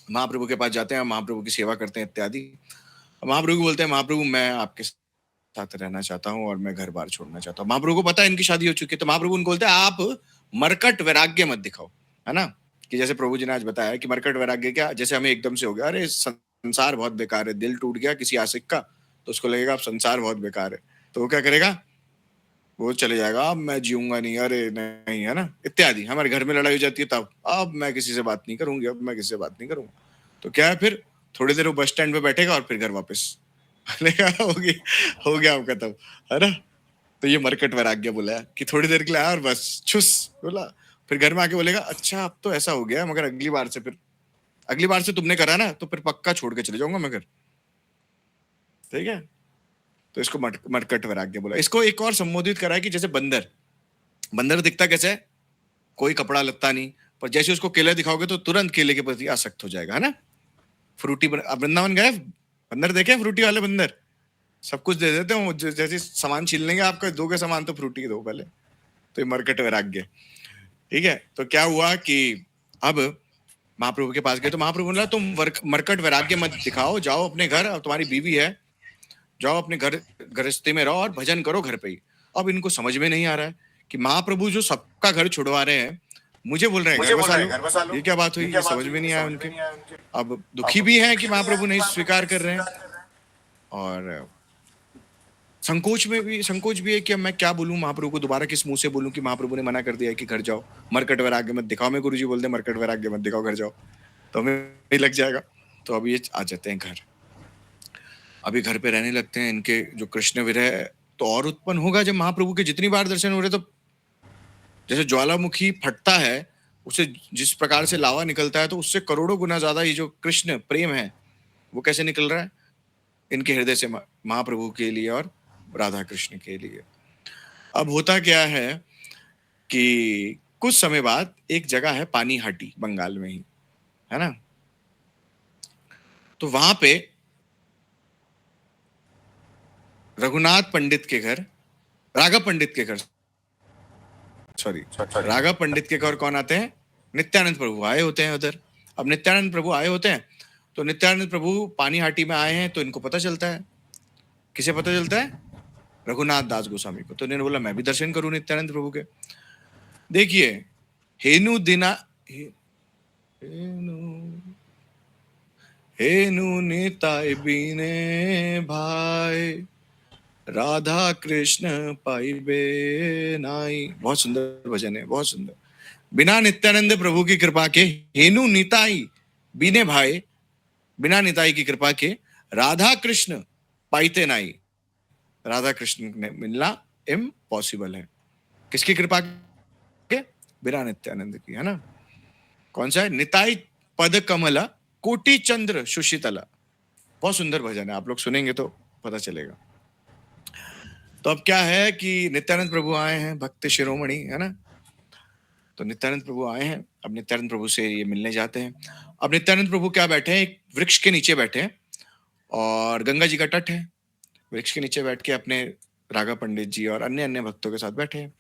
महाप्रभु की सेवा करते हैं इत्यादि। महाप्रभु बोलते हैं महाप्रभु मैं आपके साथ रहना चाहता हूँ और मैं घर बार छोड़ना चाहता हूँ। महाप्रभु को पता है इनकी शादी हो चुकी है, तो महाप्रभु उनको बोलते हैं आप मरकट वैराग्य मत दिखाओ, है ना, कि जैसे प्रभु जी ने आज बताया कि मरकट वैराग्य क्या, जैसे हमें एकदम से हो गया अरे संसार बहुत बेकार है, दिल टूट गया किसी आशिक का, तो उसको लगेगा अब संसार बहुत बेकार है, तो वो क्या करेगा, वो चले जाएगा अब मैं जीऊंगा नहीं, अरे नहीं, है ना, इत्यादि। हमारे घर में लड़ाई हो जाती है तब, अब मैं किसी से बात नहीं करूंगी, अब मैं किसी से बात नहीं करूंगा। तो क्या है, फिर थोड़ी देर वो बस स्टैंड पे बैठेगा और फिर घर वापस हो गया आपका तब, है ना। तो ये मरकट वैराग्य बोला है कि थोड़ी देर के लिए आया और बस छुस बोला, फिर घर में आके बोलेगा अच्छा अब तो ऐसा हो गया, मगर अगली बार से तुमने करा ना तो फिर पक्का छोड़ के चले जाऊंगा मैं घर, ठीक है। तो इसको मरकट वैराग्य बोला। इसको एक और संबोधित करा है कि जैसे बंदर दिखता कैसे है, कोई कपड़ा लत्ता नहीं, पर जैसे उसको केला दिखाओगे तो तुरंत केले के प्रति आसक्त हो जाएगा, है ना। फ्रूटी वृंदावन गए, बंदर देखे फ्रूटी वाले बंदर, सब कुछ दे देते हो, जैसे सामान छीन लेंगे आपका, दोगे सामान तो फ्रूटी दो पहले। तो ये मरकट वैराग्य, ठीक है। तो क्या हुआ कि अब महाप्रभु के पास गए तो महाप्रभु बोला तुम मरकट वैराग्य मत दिखाओ, जाओ अपने घर, अब तुम्हारी बीवी है, जाओ अपने घर गृहस्थी में रहो और भजन करो घर पे ही। अब इनको समझ में नहीं आ रहा है कि महाप्रभु जो सबका घर छुड़वा रहे हैं मुझे बोल रहे हैं घर बसा लो, ये क्या बात हुई, ये समझ में नहीं आया उनके। अब दुखी भी है कि महाप्रभु नहीं स्वीकार कर रहे हैं, और संकोच भी है कि मैं क्या बोलूं महाप्रभु को, दोबारा किस मुंह से बोलूं कि महाप्रभु ने मना कर दिया है कि घर जाओ, मरकट वैराग्य मत दिखाओ। मैं गुरुजी बोलते हैं मरकट वैराग्य मत दिखाओ, घर जाओ, तो हमें नहीं लग जाएगा। तो अभी ये आ जाते हैं घर, अभी घर पे रहने लगते हैं। इनके जो कृष्ण विरह तो और उत्पन्न होगा जब महाप्रभु के जितनी बार दर्शन हो रहे, तो जैसे ज्वालामुखी फटता है उसे जिस प्रकार से लावा निकलता है, तो उससे करोड़ों गुना ज्यादा ये जो कृष्ण प्रेम है वो कैसे निकल रहा है इनके हृदय से महाप्रभु के लिए और राधा कृष्ण के लिए। अब होता क्या है कि कुछ समय बाद एक जगह है पानीहाटी, बंगाल में ही, है ना। तो वहां पे रघुनाथ पंडित के घर, राघव पंडित के घर, सॉरी, राघव पंडित के घर कौन आते हैं? नित्यानंद प्रभु आए होते हैं उधर। अब नित्यानंद प्रभु आए होते हैं तो नित्यानंद प्रभु पानीहाटी में आए हैं तो इनको पता चलता है। किसे पता चलता है? रघुनाथ दास गोस्वामी को। तो इन्होंने बोला मैं भी दर्शन करूं नित्यानंद प्रभु के। देखिए, हेनु दिना हेनु निताय बीने भाई, राधा कृष्ण पाइबे नाई। बहुत सुंदर भजन है, बहुत सुंदर। बिना नित्यानंद प्रभु की कृपा के हेनु निताई बीने भाई, बिना निताई की कृपा के राधा कृष्ण पाइते नाई। राधा कृष्ण ने मिलना इम्पॉसिबल है। किसकी कृपा के? बिना नित्यानंद की, है ना। कौन सा है? निताई पद कमला कोटि चंद्र सुशीतला। बहुत सुंदर भजन है, आप लोग सुनेंगे तो पता चलेगा। तो अब क्या है कि नित्यानंद प्रभु आए हैं, भक्त शिरोमणि, है ना। तो नित्यानंद प्रभु आए हैं, अब नित्यानंद प्रभु से ये मिलने जाते हैं। अब नित्यानंद प्रभु क्या बैठे हैं? एक वृक्ष के नीचे बैठे हैं और गंगा जी का तट है। वृक्ष के नीचे बैठ के अपने राघव पंडित जी और अन्य अन्य भक्तों के साथ बैठे हैं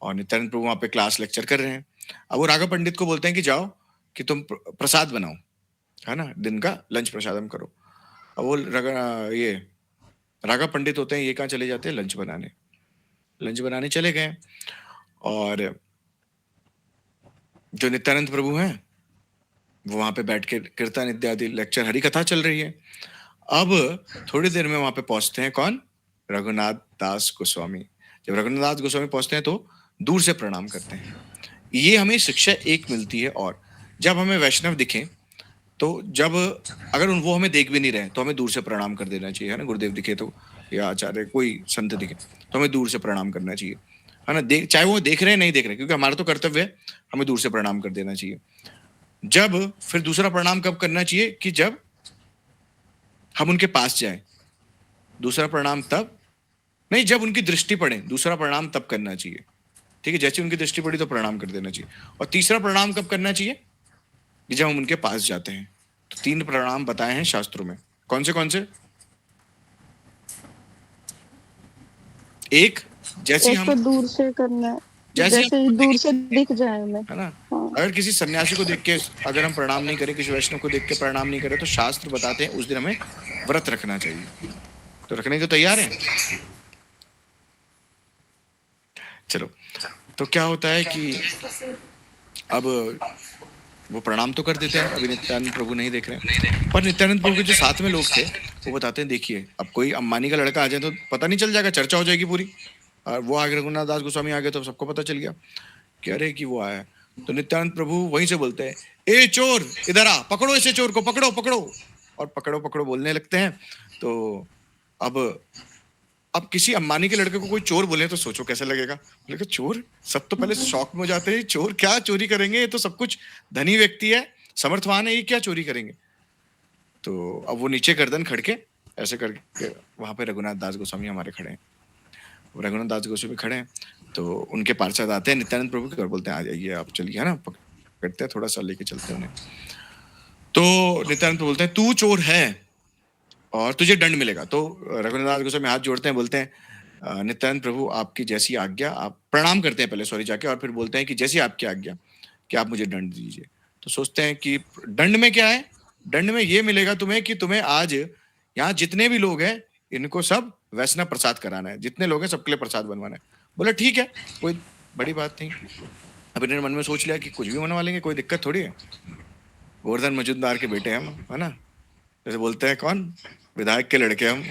और नित्यानंद प्रभु वहां पे क्लास लेक्चर कर रहे हैं। अब वो राघव पंडित को बोलते हैं कि जाओ कि तुम प्रसाद बनाओ, है ना, दिन का लंच प्रसादम करो। अब वो ये राघव पंडित होते हैं, ये कहाँ चले जाते हैं? लंच बनाने चले गए। और जो नित्यानंद प्रभु हैं वो वहां पे बैठ के कीर्तन इत्यादि लेक्चर, हरि कथा चल रही है। अब थोड़ी देर में वहां पे पहुंचते हैं कौन? रघुनाथ दास गोस्वामी। जब रघुनाथ दास गोस्वामी पहुंचते हैं तो दूर से प्रणाम करते हैं। ये हमें शिक्षा एक मिलती है। और जब हमें वैष्णव दिखे तो जब अगर वो हमें देख भी नहीं रहे तो हमें दूर से प्रणाम कर देना चाहिए, है ना। गुरुदेव दिखे तो या आचार्य कोई संत दिखे तो हमें दूर से प्रणाम करना चाहिए, है ना। चाहे वो देख रहे हैं नहीं देख रहे, क्योंकि हमारा तो कर्तव्य है, हमें दूर से प्रणाम कर देना चाहिए। जब फिर दूसरा प्रणाम कब करना चाहिए? कि जब हम उनके पास जाएं। दूसरा प्रणाम तब नहीं, जब उनकी दृष्टि पड़े। दूसरा प्रणाम तब करना चाहिए, ठीक है। जैसे उनकी दृष्टि पड़ी तो प्रणाम कर देना चाहिए। और तीसरा प्रणाम कब करना चाहिए? कि जब हम उनके पास जाते हैं। तो 3 प्रणाम बताए हैं शास्त्रों में। कौन से? एक, जैसे एक हम तो दूर से करना है, जैसे जैसे ही दूर से दिख जाए हमें, है ना। हाँ। अगर किसी सन्यासी को देख के अगर हम प्रणाम नहीं करें, किसी वैष्णव को देख के प्रणाम नहीं करें, तो शास्त्र बताते हैं उस दिन हमें व्रत रखना चाहिए। तो रखने को तैयार हैं? चलो, तो क्या होता है कि अब वो प्रणाम तो कर देते हैं। अभी नित्यानंद प्रभु नहीं देख रहे हैं, पर नित्यानंद प्रभु के जो साथ में लोग थे वो बताते हैं, देखिए अब कोई अंबानी का लड़का आ जाए तो पता नहीं चल जाएगा, चर्चा हो जाएगी पूरी। और वो आगे रघुनाथ दास गोस्वामी आ गए तो सबको पता चल गया कि अरे कि वो आया। तो नित्यानंद प्रभु वहीं से बोलते हैं, ए चोर इधर आ, पकड़ो इसे, चोर को पकड़ो पकड़ो। और पकड़ो पकड़ो बोलने लगते हैं। तो अब किसी अंबानी के लड़के को कोई चोर बोले तो सोचो कैसे लगेगा। बोले चोर, सब तो पहले शौक में हो जाते हैं, चोर क्या चोरी करेंगे, ये तो सब कुछ धनी व्यक्ति है, समर्थवान है, ये क्या चोरी करेंगे। तो अब वो नीचे गर्दन खड़के ऐसे करके वहां पे रघुनाथ दास गोस्वामी हमारे खड़े हैं। रघुनाथ दास गोस्वामी खड़े हैं तो उनके पार्षद आते हैं नित्यानंद प्रभु के और बोलते हैं आ जाइए आप, चलिए, है ना, पकड़ते हैं, थोड़ा सा लेके चलते हैं उन्हें। तो नित्यानंद प्रभु बोलते हैं तू चोर है और तुझे दंड मिलेगा। तो रघुनाथ दास गोस्वामी हाथ जोड़ते हैं, बोलते हैं नित्यानंद प्रभु आपकी जैसी आज्ञा। आप प्रणाम करते हैं पहले, सॉरी, जाके, और फिर बोलते हैं कि जैसी आपकी आज्ञा कि आप मुझे दंड दीजिए। तो सोचते हैं कि दंड में क्या है? दंड में ये मिलेगा तुम्हें कि तुम्हें आज यहाँ जितने भी लोग हैं इनको सब वैष्णव प्रसाद कराना है, जितने लोग हैं सबके लिए प्रसाद बनवाना है। बोला ठीक है, कोई बड़ी बात नहीं। अब इन्होंने मन में सोच लिया कि कुछ भी बनवा लेंगे, कोई दिक्कत थोड़ी है, गोवर्धन मजूमदार के बेटे हम, है ना, जैसे बोलते हैं कौन, विधायक के लड़के हम।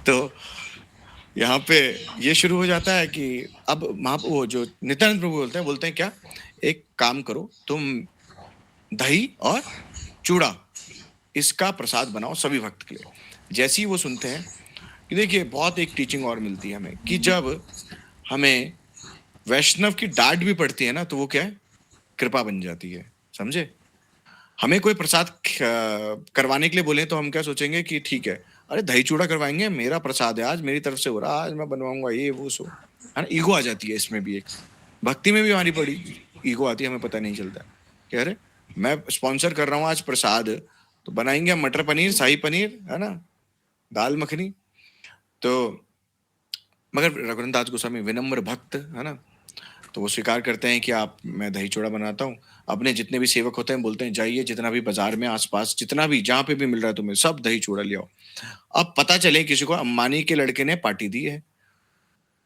तो यहाँ पे ये शुरू हो जाता है कि अब वो जो नित्यानंद प्रभु बोलते हैं क्या, एक काम करो, तुम दही और चूड़ा इसका प्रसाद बनाओ सभी भक्त के लिए। जैसे ही वो सुनते हैं कि देखिए बहुत एक टीचिंग और मिलती है हमें कि जब हमें वैष्णव की डांट भी पड़ती है ना तो वो क्या है, कृपा बन जाती है, समझे। हमें कोई प्रसाद करवाने के लिए बोले तो हम क्या सोचेंगे कि ठीक है, अरे दही चूड़ा करवाएंगे, मेरा प्रसाद है आज, मेरी तरफ से हो रहा, आज मैं बनवाऊंगा, ये वो सो, है ना। ईगो आ जाती है इसमें भी, एक भक्ति में भी हमारी बड़ी ईगो आती है, हमें पता नहीं चलता कि अरे मैं स्पॉन्सर कर रहा हूँ आज प्रसाद, तो बनाएंगे हम मटर पनीर, शाही पनीर, है ना, दाल मखनी। तो मगर रघुनाथ दास गोस्वामी विनम्र भक्त है ना, तो वो स्वीकार करते हैं कि आप, मैं दही चूड़ा बनाता हूँ। अपने जितने भी सेवक होते हैं बोलते हैं जाइए जितना भी बाजार में आसपास जितना भी जहाँ पे भी मिल रहा है तुम्हें सब दही चूड़ा ले आओ। अब पता चले किसी को अंबानी के लड़के ने पार्टी दी है,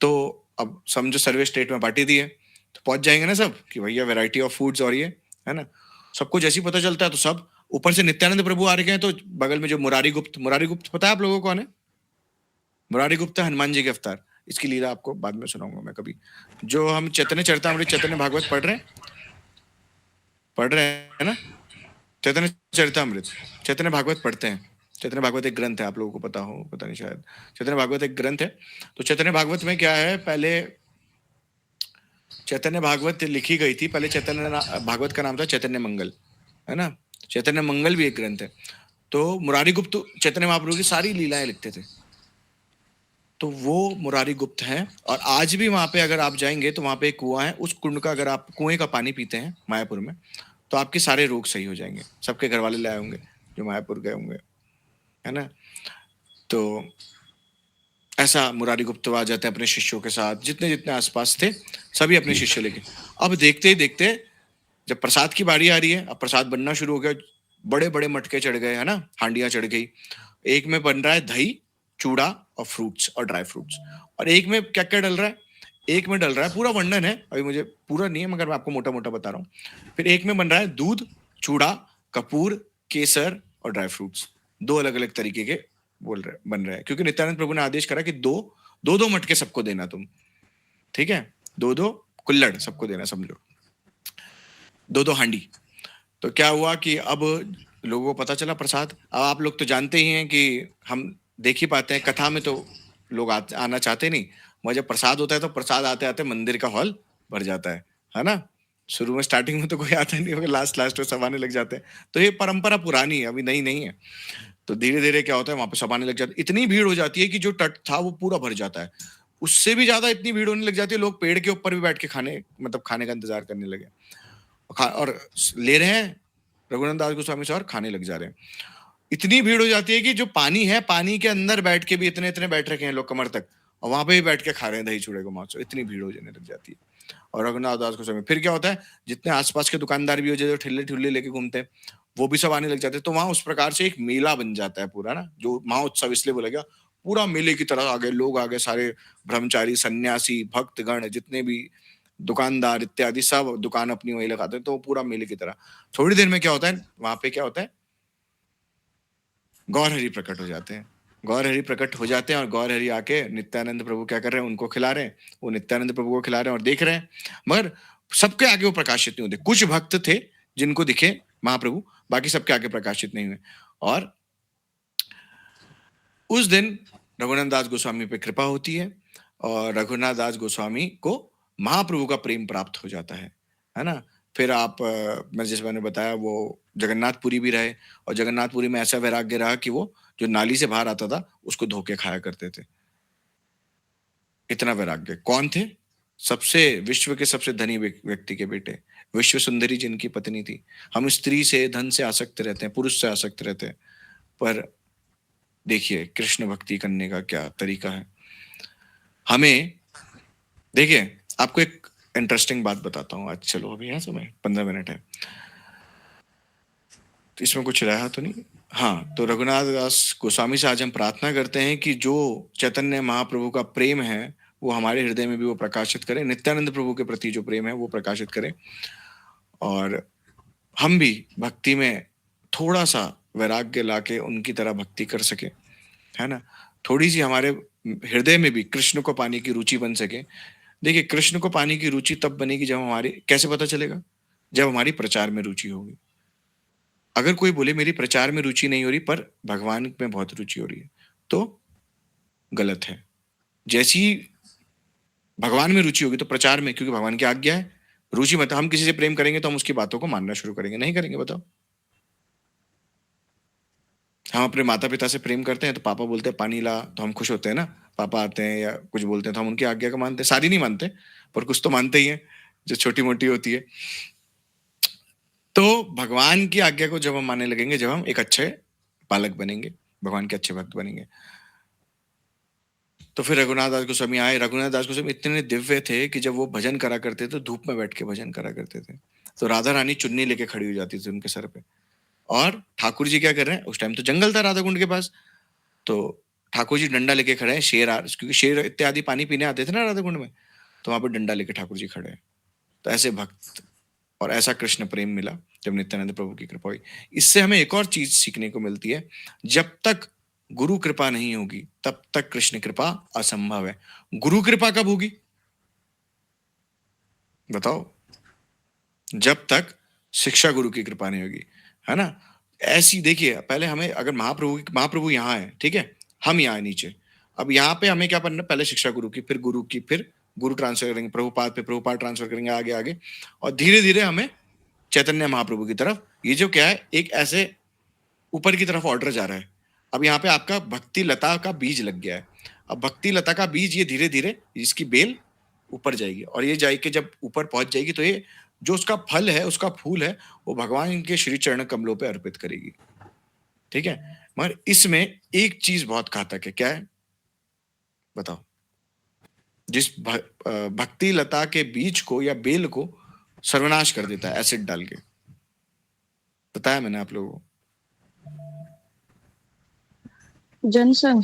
तो अब समझो सर्वे स्टेट में पार्टी दी है, तो पहुंच जाएंगे ना सब कि भैया वैरायटी ऑफ फूड्स और ये है ना, सबको जैसे ही पता चलता है तो सब, ऊपर से नित्यानंद प्रभु आ रहे हैं, तो बगल में जो मुरारी गुप्त पता है आप लोगों को कौन है? मुरारी गुप्ता हनुमान जी के अवतार। इसकी लीला आपको बाद में सुनाऊंगा मैं कभी। जो हम चैतन्य चरितमृत चैतन्य भागवत पढ़ रहे हैं ना, चैतन्य चरितमृत, चैतन्य भागवत पढ़ते हैं। चैतन्य भागवत एक ग्रंथ है, आप लोगों को पता हो पता नहीं शायद। चैतन्य भागवत एक ग्रंथ है। तो चैतन्य भागवत में क्या है, पहले चैतन्य भागवत लिखी गई थी, पहले भागवत का नाम था चैतन्य मंगल, है ना। चैतन्य मंगल भी एक ग्रंथ है। तो मुरारी गुप्त चैतन्य महाप्रभु की सारी लीलाएं लिखते थे, तो वो मुरारी गुप्त हैं। और आज भी वहां पे अगर आप जाएंगे तो वहां पे एक कुआं है, उस कुंड का अगर आप कुएं का पानी पीते हैं मायापुर में, तो आपके सारे रोग सही हो जाएंगे। सबके घर वाले लाए होंगे जो मायापुर गए होंगे, है ना। तो ऐसा मुरारी गुप्त आ जाते हैं अपने शिष्यों के साथ, जितने जितने आसपास थे सभी अपने शिष्य लेके। अब देखते ही देखते जब प्रसाद की बारी आ रही है, अब प्रसाद बनना शुरू हो गया, बड़े बड़े मटके चढ़ गए, है ना, हांडियां चढ़ गई। एक में बन रहा है दही चूड़ा और फ्रूट्स और ड्राई फ्रूट्स, और एक में क्या क्या डल रहा है, एक में डल रहा है, पूरा वर्णन है अभी मुझे पूरा नहीं है मगर मैं आपको मोटा मोटा बता रहा हूँ। फिर एक में बन रहा है दूध, चूड़ा, कपूर, केसर और ड्राई फ्रूट्स, दो अलग अलग तरीके के बन रहे हैं, क्योंकि नित्यानंद प्रभु ने आदेश करा कि दो दो दो मटके सबको देना तुम, ठीक है, दो दो कुल्लड़ सबको देना, समझो दो दो हांडी। तो क्या हुआ कि अब लोगों को पता चला प्रसाद। अब आप लोग तो जानते ही हैं कि हम देख ही पाते हैं कथा में, तो लोग आना चाहते नहीं, मगर जब प्रसाद होता है तो प्रसाद आते आते मंदिर का हॉल भर जाता है ना। शुरू में स्टार्टिंग में तो कोई आता नहीं, मगर लास्ट में सब आने लग जाते हैं। तो ये परंपरा पुरानी है, अभी नई नहीं है। तो धीरे धीरे क्या होता है, वहां पे सब आने लग जाते, इतनी भीड़ हो जाती है कि जो तट था वो पूरा भर जाता है, उससे भी ज्यादा इतनी भीड़ होने लग जाती है, लोग पेड़ के ऊपर भी बैठ के खाने का इंतजार करने लगे, और ले रहे हैं रघुनाथ दास गोस्वामी से और खाने लग जा रहे हैं। इतनी भीड़ हो जाती है कि जो पानी है, पानी के अंदर बैठ के भी इतने इतने बैठ रखे हैं लोग कमर तक, और वहां पे भी बैठ के खा रहे हैं दही चूड़े को महोत्सव, इतनी भीड़ हो जाने लग जाती है। और रघुनाथ दास गोस्वामी, फिर क्या होता है, जितने आसपास के दुकानदार भी हो जाते, ठेले ठुल्ले लेके घूमते हैं, वो भी सब आने लग जाते हैं। तो वहां उस प्रकार से एक मेला बन जाता है पूरा ना, जो महोत्सव इसलिए बोला गया, पूरा मेले की तरह आ गए लोग, आ गए सारे ब्रह्मचारी, सन्यासी, भक्तगण, जितने भी दुकानदार इत्यादि, सब दुकान अपनी वही लगाते हैं, तो पूरा मेले की तरह। थोड़ी देर में क्या होता है, वहां पे क्या होता है, गौर हरि प्रकट हो जाते हैं। गौर हरि प्रकट हो जाते हैं और गौर हरि आके नित्यानंद प्रभु क्या कर रहे हैं, उनको खिला रहे हैं, वो नित्यानंद प्रभु को खिला रहे हैं और देख रहे हैं, मगर सबके आगे वो प्रकाशित नहीं होते। कुछ भक्त थे जिनको दिखे महाप्रभु, बाकी सबके आगे प्रकाशित नहीं हुए। और उस दिन रघुनाथ दास गोस्वामी पे कृपा होती है, और रघुनाथ दास गोस्वामी को महाप्रभु का प्रेम प्राप्त हो जाता है ना। फिर आप मैं जिस मैंने बताया वो जगन्नाथपुरी भी रहे, और जगन्नाथपुरी में ऐसा वैराग्य रहा कि वो जो नाली से बाहर आता था उसको धोके खाया करते थे, इतना वैराग्य। कौन थे? विश्व के सबसे धनी व्यक्ति के बेटे, विश्व सुंदरी जिनकी पत्नी थी। हम स्त्री से, धन से आसक्त रहते हैं, पुरुष से आसक्त रहते हैं, पर देखिए कृष्ण भक्ति करने का क्या तरीका है। हमें देखिए, आपको एक इंटरेस्टिंग बात बताता हूँ आज। चलो अभी है समय 15 मिनट है, तो इसमें कुछ रहा तो नहीं। हाँ, तो रघुनाथ दास गोस्वामी से आज हम प्रार्थना करते हैं कि जो चैतन्य महाप्रभु का प्रेम है वो हमारे हृदय में भी वो प्रकाशित करें, नित्यानंद प्रभु के प्रति जो प्रेम है वो प्रकाशित करें, और हम भी भक्ति में थोड़ा सा वैराग्य लाके उनकी तरह भक्ति कर सके, है ना। थोड़ी सी हमारे हृदय में भी कृष्ण को पाने की रुचि बन सके। देखिए, कृष्ण को पाने की रुचि तब बनेगी जब हमारी, कैसे पता चलेगा, जब हमारी प्रचार में रुचि होगी। अगर कोई बोले मेरी प्रचार में रुचि नहीं हो रही पर भगवान में बहुत रुचि हो रही है, तो गलत है। जैसी भगवान में रुचि होगी तो प्रचार में, क्योंकि भगवान की आज्ञा है। रुचि मत, हम किसी से प्रेम करेंगे तो हम उसकी बातों को मानना शुरू करेंगे, नहीं करेंगे बताओ। हम अपने माता पिता से प्रेम करते हैं तो पापा बोलते हैं पानी ला, तो हम खुश होते हैं ना। पापा आते हैं या कुछ बोलते हैं तो हम उनकी आज्ञा को मानते हैं। सारी नहीं मानते, पर कुछ तो मानते ही हैं जो छोटी मोटी होती है। तो भगवान की आज्ञा को जब हम मानने लगेंगे, जब हम एक अच्छे बालक बनेंगे, भगवान के अच्छे भक्त बनेंगे। तो फिर रघुनाथ दास गोस्वामी आए। रघुनाथ दास गोस्वामी इतने दिव्य थे कि जब वो भजन करा करते थे धूप में बैठ के भजन करा करते थे, तो राधा रानी चुन्नी लेके खड़ी हो जाती थी उनके सर पे। और ठाकुर जी क्या कर रहे हैं, उस टाइम तो जंगल था राधा कुंड के पास, तो ठाकुर जी डंडा लेके खड़े हैं, शेर क्योंकि शेर इत्यादि पानी पीने आते थे ना राधा कुंड में, तो वहां पे डंडा लेके ठाकुर जी खड़े हैं। तो ऐसे भक्त और ऐसा कृष्ण प्रेम मिला जब नित्यानंद प्रभु की कृपा हुई। इससे हमें एक और चीज सीखने को मिलती है, जब तक गुरु कृपा नहीं होगी तब तक कृष्ण कृपा असंभव है। गुरु कृपा कब होगी बताओ? जब तक शिक्षा गुरु की कृपा नहीं होगी, है ना। ऐसी देखिए, पहले हमें अगर महाप्रभु यहाँ है, ठीक है, हम यहाँ है नीचे, अब यहाँ पे हमें क्या करना, पहले शिक्षा गुरु की, फिर गुरु की, फिर गुरु ट्रांसफर करेंगे प्रभुपाद पे, प्रभुपाद ट्रांसफर करेंगे आगे आगे, और धीरे धीरे हमें चैतन्य महाप्रभु की तरफ। ये जो क्या है, एक ऐसे ऊपर की तरफ ऑर्डर जा रहा है। अब यहाँ पे आपका भक्ति लता का बीज लग गया है। अब भक्ति लता का बीज ये धीरे धीरे इसकी बेल ऊपर जाएगी, और ये जाके जब ऊपर पहुंच जाएगी तो ये जो उसका फल है, उसका फूल है, वो भगवान के श्री चरण कमलों पे अर्पित करेगी, ठीक है। मगर इसमें एक चीज बहुत घातक है, क्या है बताओ? जिस भक्ति लता के बीज को या बेल को सर्वनाश कर देता है एसिड डाल के, बताया मैंने आप लोगों को। जनसंघ,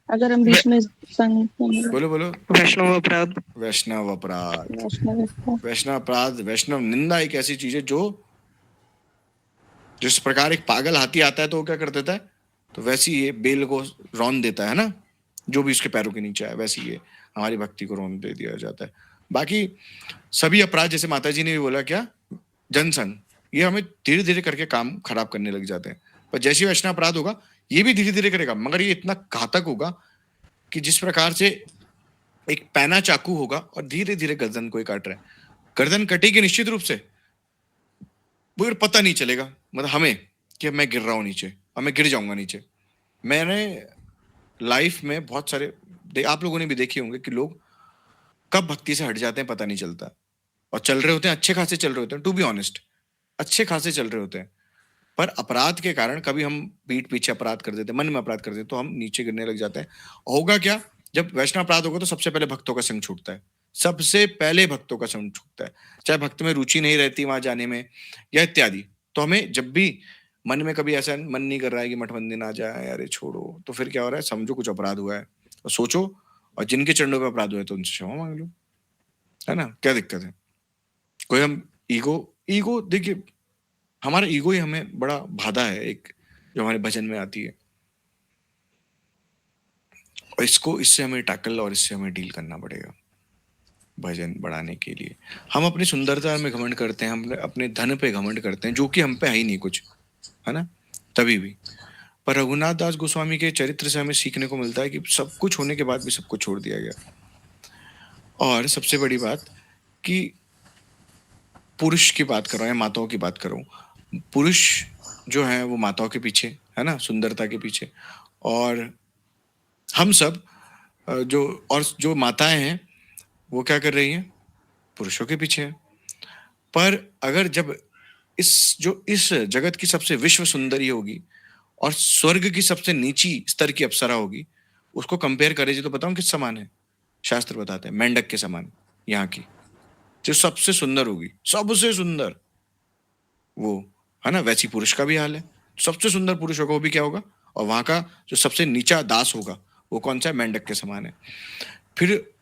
अगर हम बीच में संघ बोलो बोलो। वैष्णव अपराध। वैष्णव अपराध, वैष्णव अपराध, वैष्णव निंदा एक ऐसी चीज है जो जिस प्रकार एक पागल हाथी आता है तो वो क्या कर देता है, तो वैसी ये बेल को रौंद देता है ना, जो भी उसके पैरों के नीचे है, वैसी ये हमारी भक्ति को रौंद दे दिया जाता है। बाकी सभी अपराध, जैसे माता जी ने भी बोला क्या, जनसंघ, ये हमें धीरे धीरे करके काम खराब करने लग जाते हैं, पर जैसे वैष्णव अपराध होगा ये भी धीरे धीरे करेगा, मगर ये इतना घातक होगा कि जिस प्रकार से एक पैना चाकू होगा और धीरे धीरे गर्दन को ही काट रहा है, गर्दन कटेगी निश्चित रूप से, वो पता नहीं चलेगा, मतलब हमें कि मैं गिर रहा हूं नीचे और मैं गिर जाऊंगा नीचे। मैंने लाइफ में बहुत सारे, आप लोगों ने भी देखे होंगे कि लोग कब भक्ति से हट जाते हैं पता नहीं चलता, और चल रहे होते हैं, अच्छे खासे चल रहे होते हैं, टू बी ऑनेस्ट अच्छे खासे चल रहे होते हैं, पर अपराध के कारण कभी हम पीठ पीछे अपराध कर देते हैं, मन में अपराध कर देते हैं, तो हम नीचे गिरने लग जाते हैं। होगा क्या, जब वैष्णव अपराध होगा तो सबसे पहले भक्तों का संग छूटता है, सबसे पहले भक्तों का संग छूटता है, चाहे भक्त में रुचि नहीं रहती वहां जाने में या इत्यादि। तो हमें जब भी मन में कभी ऐसा मन नहीं कर रहा है कि मठबंदी ना जाए, अरे छोड़ो, तो फिर क्या हो रहा है, समझो कुछ अपराध हुआ है तो सोचो, और जिनके चरणों पे अपराध हुए तो उनसे क्षमा मांग लो, है ना, क्या दिक्कत है। कोई हम ईगो देखिए, हमारा ईगो ही हमें बड़ा बाधा है एक, जो हमारे भजन में आती है, और इससे हमें टैकल और इससे हमें डील करना पड़ेगा भजन बढ़ाने के लिए। हम अपनी सुंदरता में घमंड करते हैं, हम अपने धन पे घमंड करते हैं, जो कि हम पे है ही नहीं कुछ, है ना, तभी भी। पर रघुनाथ दास गोस्वामी के चरित्र से हमें सीखने को मिलता है कि सब कुछ होने के बाद भी सब कुछ छोड़ दिया गया। और सबसे बड़ी बात कि पुरुष की बात कर रहा हूं या माताओं की बात कर रहा हूं, पुरुष जो है वो माताओं के पीछे, है ना, सुंदरता के पीछे, और हम सब जो माताएं हैं वो क्या कर रही हैं, पुरुषों के पीछे है। पर अगर जब इस जगत की सबसे विश्व सुंदरी होगी और स्वर्ग की सबसे नीची स्तर की अप्सरा होगी, उसको कंपेयर करें तो बताऊं किस समान है, शास्त्र बताते हैं मेंढक के समान, यहाँ की जो सबसे सुंदर होगी, सबसे सुंदर वो, है ना, वैसी पुरुष का भी हाल है, सबसे सुंदर पुरुष होगा वो भी क्या होगा, और वहां का जो सबसे नीचा दास होगा वो कौन सा है, मेंढक के समान है। फिर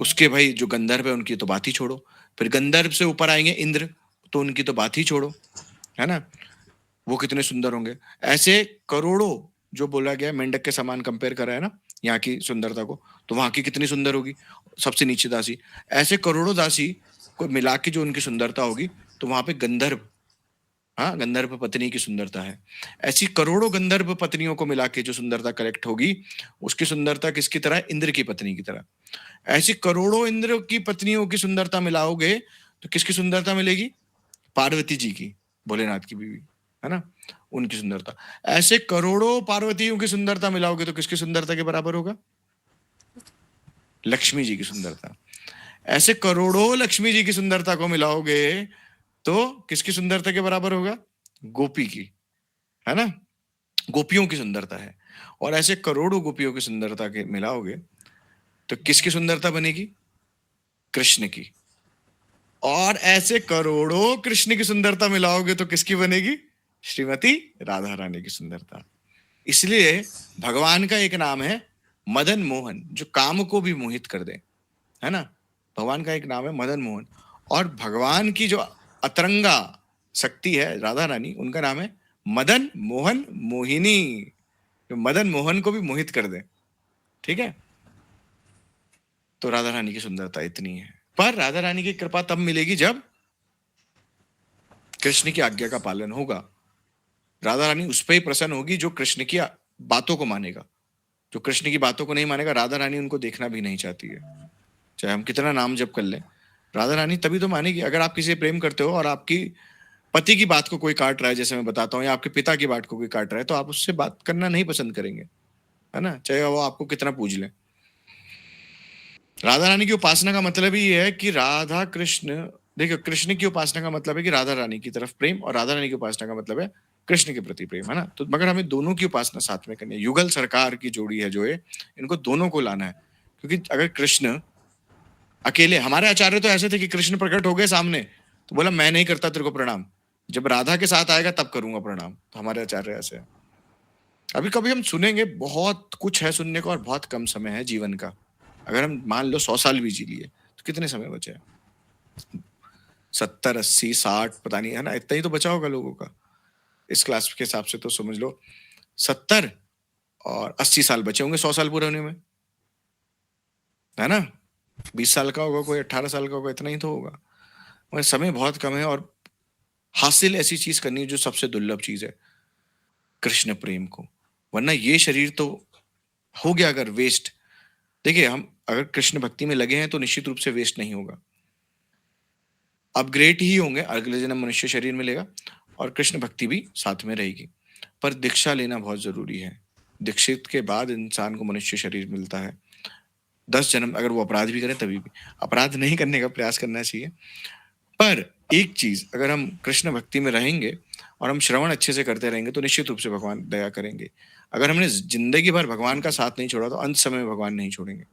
उसके भाई जो गंधर्व है उनकी तो बात ही छोड़ो, फिर गंधर्व से ऊपर आएंगे इंद्र, तो उनकी तो बात ही छोड़ो, है ना, वो कितने सुंदर होंगे। ऐसे करोड़ों, जो बोला गया मेंढक के समान कंपेयर करा है ना यहाँ की सुंदरता को, तो वहां की कितनी सुंदर होगी, सबसे नीचे दासी। ऐसे करोड़ों दासी को मिला के जो उनकी सुंदरता होगी, तो वहां पे गंधर्व, हाँ, गंधर्व पत्नी की सुंदरता है। ऐसी करोड़ों गंधर्व पत्नियों को मिला के जो सुंदरता कलेक्ट होगी, उसकी सुंदरता किसकी तरह, इंद्र की पत्नी की तरह। ऐसी करोड़ों इंद्र की पत्नियों की सुंदरता मिलाओगे तो किसकी सुंदरता मिलेगी, पार्वती जी की, भोलेनाथ की बीवी, है ना, उनकी सुंदरता। ऐसे करोड़ों पार्वतियों की सुंदरता मिलाओगे तो किसकी सुंदरता के बराबर होगा, लक्ष्मी जी की सुंदरता। ऐसे करोड़ों लक्ष्मी जी की सुंदरता को मिलाओगे तो किसकी सुंदरता के बराबर होगा, गोपी की, है ना, गोपियों की सुंदरता है। और ऐसे करोड़ों गोपियों की सुंदरता के मिलाओगे तो किसकी सुंदरता बनेगी? कृष्ण की। और ऐसे करोड़ों कृष्ण की सुंदरता मिलाओगे तो किसकी बनेगी? श्रीमती राधा रानी की सुंदरता। इसलिए भगवान का एक नाम है मदन मोहन, जो काम को भी मोहित कर दे, है ना? भगवान का एक नाम है मदन मोहन। और भगवान की जो अतरंगा शक्ति है राधा रानी, उनका नाम है मदन मोहन मोहिनी, जो मदन मोहन को भी मोहित कर दे। ठीक है? तो राधा रानी की सुंदरता इतनी है। पर राधा रानी की कृपा तब मिलेगी जब कृष्ण की आज्ञा का पालन होगा। राधा रानी उस पर ही प्रसन्न होगी जो कृष्ण की बातों को मानेगा। जो कृष्ण की बातों को नहीं मानेगा, राधा रानी उनको देखना भी नहीं चाहती है, चाहे हम कितना नाम जप कर लें। राधा रानी तभी तो मानेगी। अगर आप किसी से प्रेम करते हो और आपकी पति की बात को कोई काट रहा है, जैसे मैं बताता हूँ, या आपके पिता की बात को कोई काट रहा है, तो आप उससे बात करना नहीं पसंद करेंगे, है ना, चाहे वो आपको कितना पूज ले। राधा रानी की उपासना का मतलब ही ये है कि राधा कृष्ण, देखो, कृष्ण की उपासना का मतलब है कि राधा रानी की तरफ प्रेम, और राधा रानी की उपासना का मतलब है कृष्ण के प्रति प्रेम, है ना। तो मगर हमें दोनों की उपासना साथ में करनी है। युगल सरकार की जोड़ी है जो है, इनको दोनों को लाना है। क्योंकि अगर कृष्ण अकेले, हमारे आचार्य तो ऐसे थे कि कृष्ण प्रकट हो गए सामने तो बोला मैं नहीं करता तेरे को प्रणाम, जब राधा के साथ आएगा तब करूंगा प्रणाम। तो हमारे आचार्य ऐसे है। अभी कभी हम सुनेंगे, बहुत कुछ है सुनने को और बहुत कम समय है जीवन का। अगर हम मान लो 100 साल भी जी लिए तो कितने समय बचे हैं? 70, 80, 60, पता नहीं, है ना, इतना ही तो बचा होगा लोगों का। इस क्लास के हिसाब से तो समझ लो 70 और 80 साल बचे होंगे 100 साल पूरे होने में, है ना। 20 साल का होगा कोई, 18 साल का होगा, इतना ही तो होगा। मगर समय बहुत कम है और हासिल ऐसी चीज करनी है जो सबसे दुर्लभ चीज है, कृष्ण प्रेम को। वरना ये शरीर तो हो गया अगर वेस्ट। देखिए, हम अगर कृष्ण भक्ति में लगे हैं तो निश्चित रूप से वेस्ट नहीं होगा, अपग्रेड ही होंगे। अगले जन्म मनुष्य शरीर मिलेगा और कृष्ण भक्ति भी साथ में रहेगी। पर दीक्षा लेना बहुत जरूरी है। दीक्षित के बाद इंसान को मनुष्य शरीर मिलता है। 10 जन्म अगर वो अपराध भी करें तभी भी, अपराध नहीं करने का प्रयास करना चाहिए। पर एक चीज, अगर हम कृष्ण भक्ति में रहेंगे और हम श्रवण अच्छे से करते रहेंगे तो निश्चित रूप से भगवान दया करेंगे। अगर हमने जिंदगी भर भगवान का साथ नहीं छोड़ा तो अंत समय में भगवान नहीं छोड़ेंगे।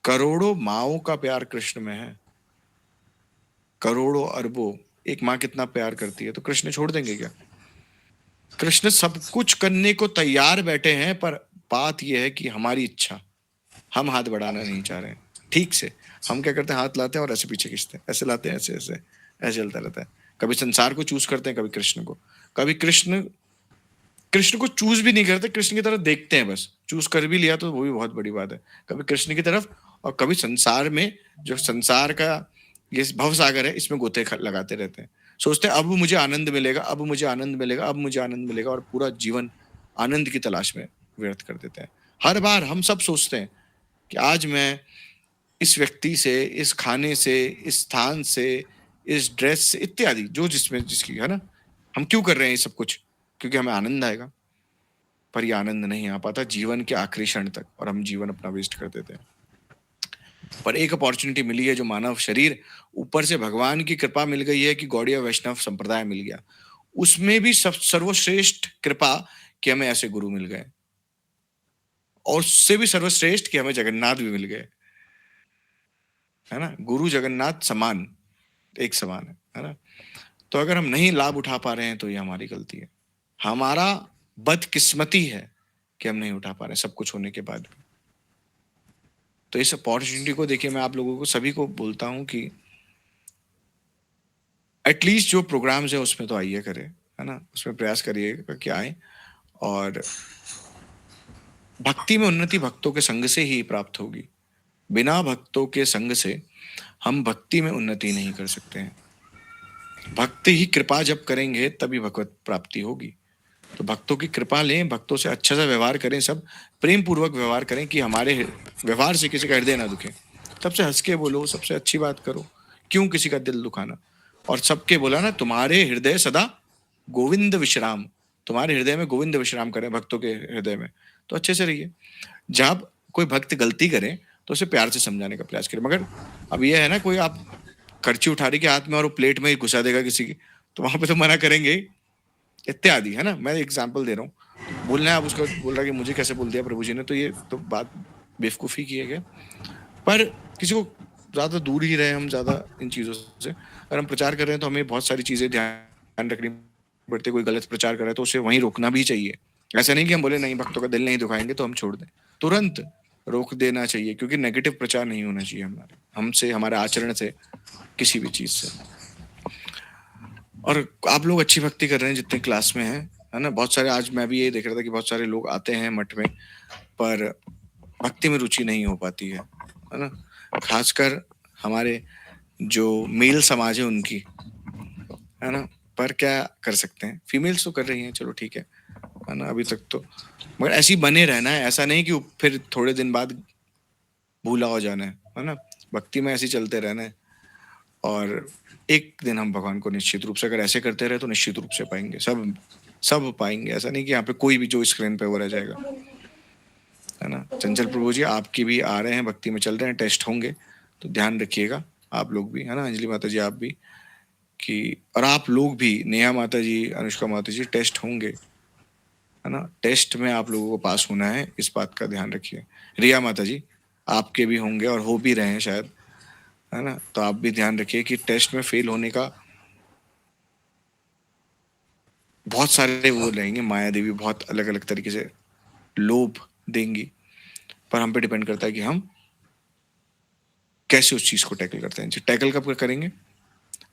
करोड़ों माओं का प्यार कृष्ण में है, करोड़ों अरबों। एक माँ कितना प्यार करती है, तो कृष्ण छोड़ देंगे क्या? कृष्ण सब कुछ करने को तैयार बैठे हैं, पर बात यह है कि हमारी इच्छा, हम हाथ बढ़ाना नहीं चाह रहे हैं ठीक से। हम क्या करते हैं, हाथ लाते हैं और ऐसे पीछे खींचते हैं, ऐसे लाते हैं, ऐसे ऐसे ऐसे चलता रहता है। कभी संसार को चूज करते हैं, कभी कृष्ण को। कभी कृष्ण को चूज भी नहीं करते, कृष्ण की तरफ देखते हैं बस। चूज कर भी लिया तो वो भी बहुत बड़ी बात है। कभी कृष्ण की तरफ और कभी संसार में, जो संसार का ये भवसागर है, इसमें गोते लगाते रहते हैं। सोचते हैं अब मुझे आनंद मिलेगा, अब मुझे आनंद मिलेगा, अब मुझे आनंद मिलेगा, और पूरा जीवन आनंद की तलाश में व्यर्थ कर देते हैं। हर बार हम सब सोचते हैं कि आज मैं इस व्यक्ति से, इस खाने से, इस स्थान से, इस ड्रेस से इत्यादि, जो जिसमें जिसकी, है ना, हम क्यों कर रहे हैं ये सब कुछ? क्योंकि हमें आनंद आएगा। पर ये आनंद नहीं आ पाता जीवन के आखिरी क्षण तक, और हम जीवन अपना वेस्ट कर देते हैं। पर एक अपॉर्चुनिटी मिली है, जो मानव शरीर, ऊपर से भगवान की कृपा मिल गई है कि गौड़ीय वैष्णव संप्रदाय मिल गया। उसमें भी सर्वश्रेष्ठ कृपा कि हमें ऐसे गुरु मिल गए, और उससे भी सर्वश्रेष्ठ कि हमें जगन्नाथ भी मिल गए, है ना। गुरु जगन्नाथ समान, एक समान है ना। तो अगर हम नहीं लाभ उठा पा रहे हैं तो ये हमारी गलती है, हमारा बदकिस्मती है कि हम नहीं उठा पा रहे हैं सब कुछ होने के बाद भी। तो इस अपॉर्चुनिटी को देखिए, मैं आप लोगों को सभी को बोलता हूं कि एटलीस्ट जो प्रोग्राम्स है उसमें तो आइए करें, है ना, उसमें प्रयास करिएगा कि आए। और भक्ति में उन्नति भक्तों के संग से ही प्राप्त होगी। बिना भक्तों के संग से हम भक्ति में उन्नति नहीं कर सकते हैं। भक्त ही कृपा जब करेंगे तभी भगवत प्राप्ति होगी। तो भक्तों की कृपा लें, भक्तों से अच्छा सा व्यवहार करें, सब प्रेम पूर्वक व्यवहार करें कि हमारे व्यवहार से किसी का हृदय ना दुखे। सबसे हंस के बोलो, सबसे अच्छी बात करो, क्यों किसी का दिल दुखाना। और सबके बोला ना, तुम्हारे हृदय सदा गोविंद विश्राम, तुम्हारे हृदय में गोविंद विश्राम करें, भक्तों के हृदय में। तो अच्छे से रहिए। जब कोई भक्त गलती करे तो उसे प्यार से समझाने का प्रयास करें। मगर अब यह है ना, कोई आप करची उठा रही के हाथ में और वो प्लेट में ही घुसा देगा किसी की, तो वहां पे तो मना करेंगे ही। इत्यादि, है ना। मैं एग्जाम्पल दे रहा हूँ, बोलना है आप उसको, बोल रहा है कि मुझे कैसे बोल दिया प्रभु जी ने, तो ये तो बात बेवकूफ़ी की है क्या। पर किसी को ज़्यादा दूर ही रहे हम ज़्यादा इन चीज़ों से। अगर हम प्रचार कर रहे हैं तो हमें बहुत सारी चीज़ें ध्यान रखनी पड़ती है। कोई गलत प्रचार कर रहा है तो उसे वहीं रोकना भी चाहिए। ऐसा नहीं कि हम बोले नहीं भक्तों का दिल नहीं दुखाएंगे तो हम छोड़ दें, तुरंत रोक देना चाहिए, क्योंकि नेगेटिव प्रचार नहीं होना चाहिए हमारे हमसे, हमारे आचरण से, किसी भी चीज़ से। और आप लोग अच्छी भक्ति कर रहे हैं जितने क्लास में हैं, है ना। बहुत सारे, आज मैं भी ये देख रहा था कि बहुत सारे लोग आते हैं मठ में, पर भक्ति में रुचि नहीं हो पाती है ना। खासकर हमारे जो मेल समाज है उनकी, है ना। पर क्या कर सकते हैं, फीमेल्स तो कर रही हैं, चलो ठीक है ना, अभी तक तो। मगर ऐसी बने रहना है, ऐसा नहीं कि फिर थोड़े दिन बाद भूला हो जाना है ना। भक्ति में ऐसे चलते रहना है, और एक दिन हम भगवान को निश्चित रूप से अगर ऐसे करते रहे तो निश्चित रूप से पाएंगे, सब पाएंगे। ऐसा नहीं कि यहाँ पे कोई भी जो स्क्रीन पे वो रह जाएगा, है ना। चंचल प्रभु जी आपकी भी आ रहे हैं, भक्ति में चल रहे हैं, टेस्ट होंगे, तो ध्यान रखिएगा आप लोग भी, है ना। अंजलि माता जी आप भी, कि और आप लोग भी, नेहा माता जी, अनुष्का माता जी, टेस्ट होंगे, है ना। टेस्ट में आप लोगों को पास होना है, इस बात का ध्यान रखिए। रिया माता जी आपके भी होंगे और हो भी रहे हैं शायद, है ना। तो आप भी ध्यान रखिए कि टेस्ट में फेल होने का बहुत सारे वो रहेंगे, माया देवी बहुत अलग अलग तरीके से लोभ देंगी, पर हम पे डिपेंड करता है कि हम कैसे उस चीज को टैकल करते हैं। टैकल कब करेंगे,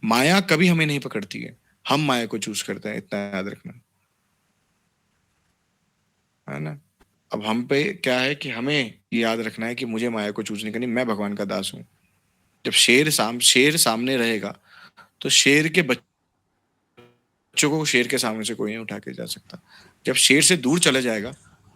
माया कभी हमें नहीं पकड़ती है, हम माया को चूज करते हैं, इतना याद रखना, है ना। अब हम पे क्या है कि हमें ये याद रखना है कि मुझे माया को चूज नहीं करनी, मैं भगवान का दास हूं। जब शेर सामने रहेगा तो शेर के बच्चों को शेर के सामने से कोई नहीं उठा के जा सकता। जब शेर से दूर चला जाएगा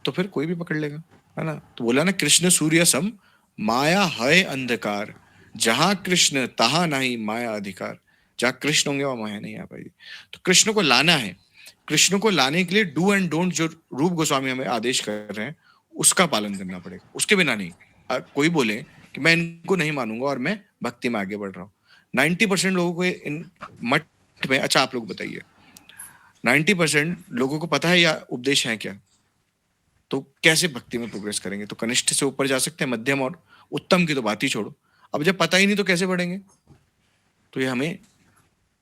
तो फिर कोई भी पकड़ लेगा, है ना। तो बोला ना, कृष्ण सूर्य सम माया है अंधकार, जहां कृष्ण तहां नहीं माया अधिकार। जहां कृष्ण होंगे वहां माया नहीं आ पाएगी। तो कृष्ण को लाना है, कृष्ण को लाने के लिए डू एंड डोंट जो रूप गोस्वामी हमें आदेश कर रहे हैं उसका पालन करना पड़ेगा, उसके बिना नहीं। कोई बोले कि मैं इनको नहीं मानूंगा और मैं भक्ति में आगे बढ़ रहा हूँ, 90% लोगों को इन मठ में, अच्छा आप लोग बताइए, 90% लोगों को पता है या उपदेश है क्या, तो कैसे भक्ति में प्रोग्रेस करेंगे। तो कनिष्ठ से ऊपर जा सकते हैं, मध्यम और उत्तम की तो बात ही छोड़ो। अब जब पता ही नहीं तो कैसे बढ़ेंगे। तो ये हमें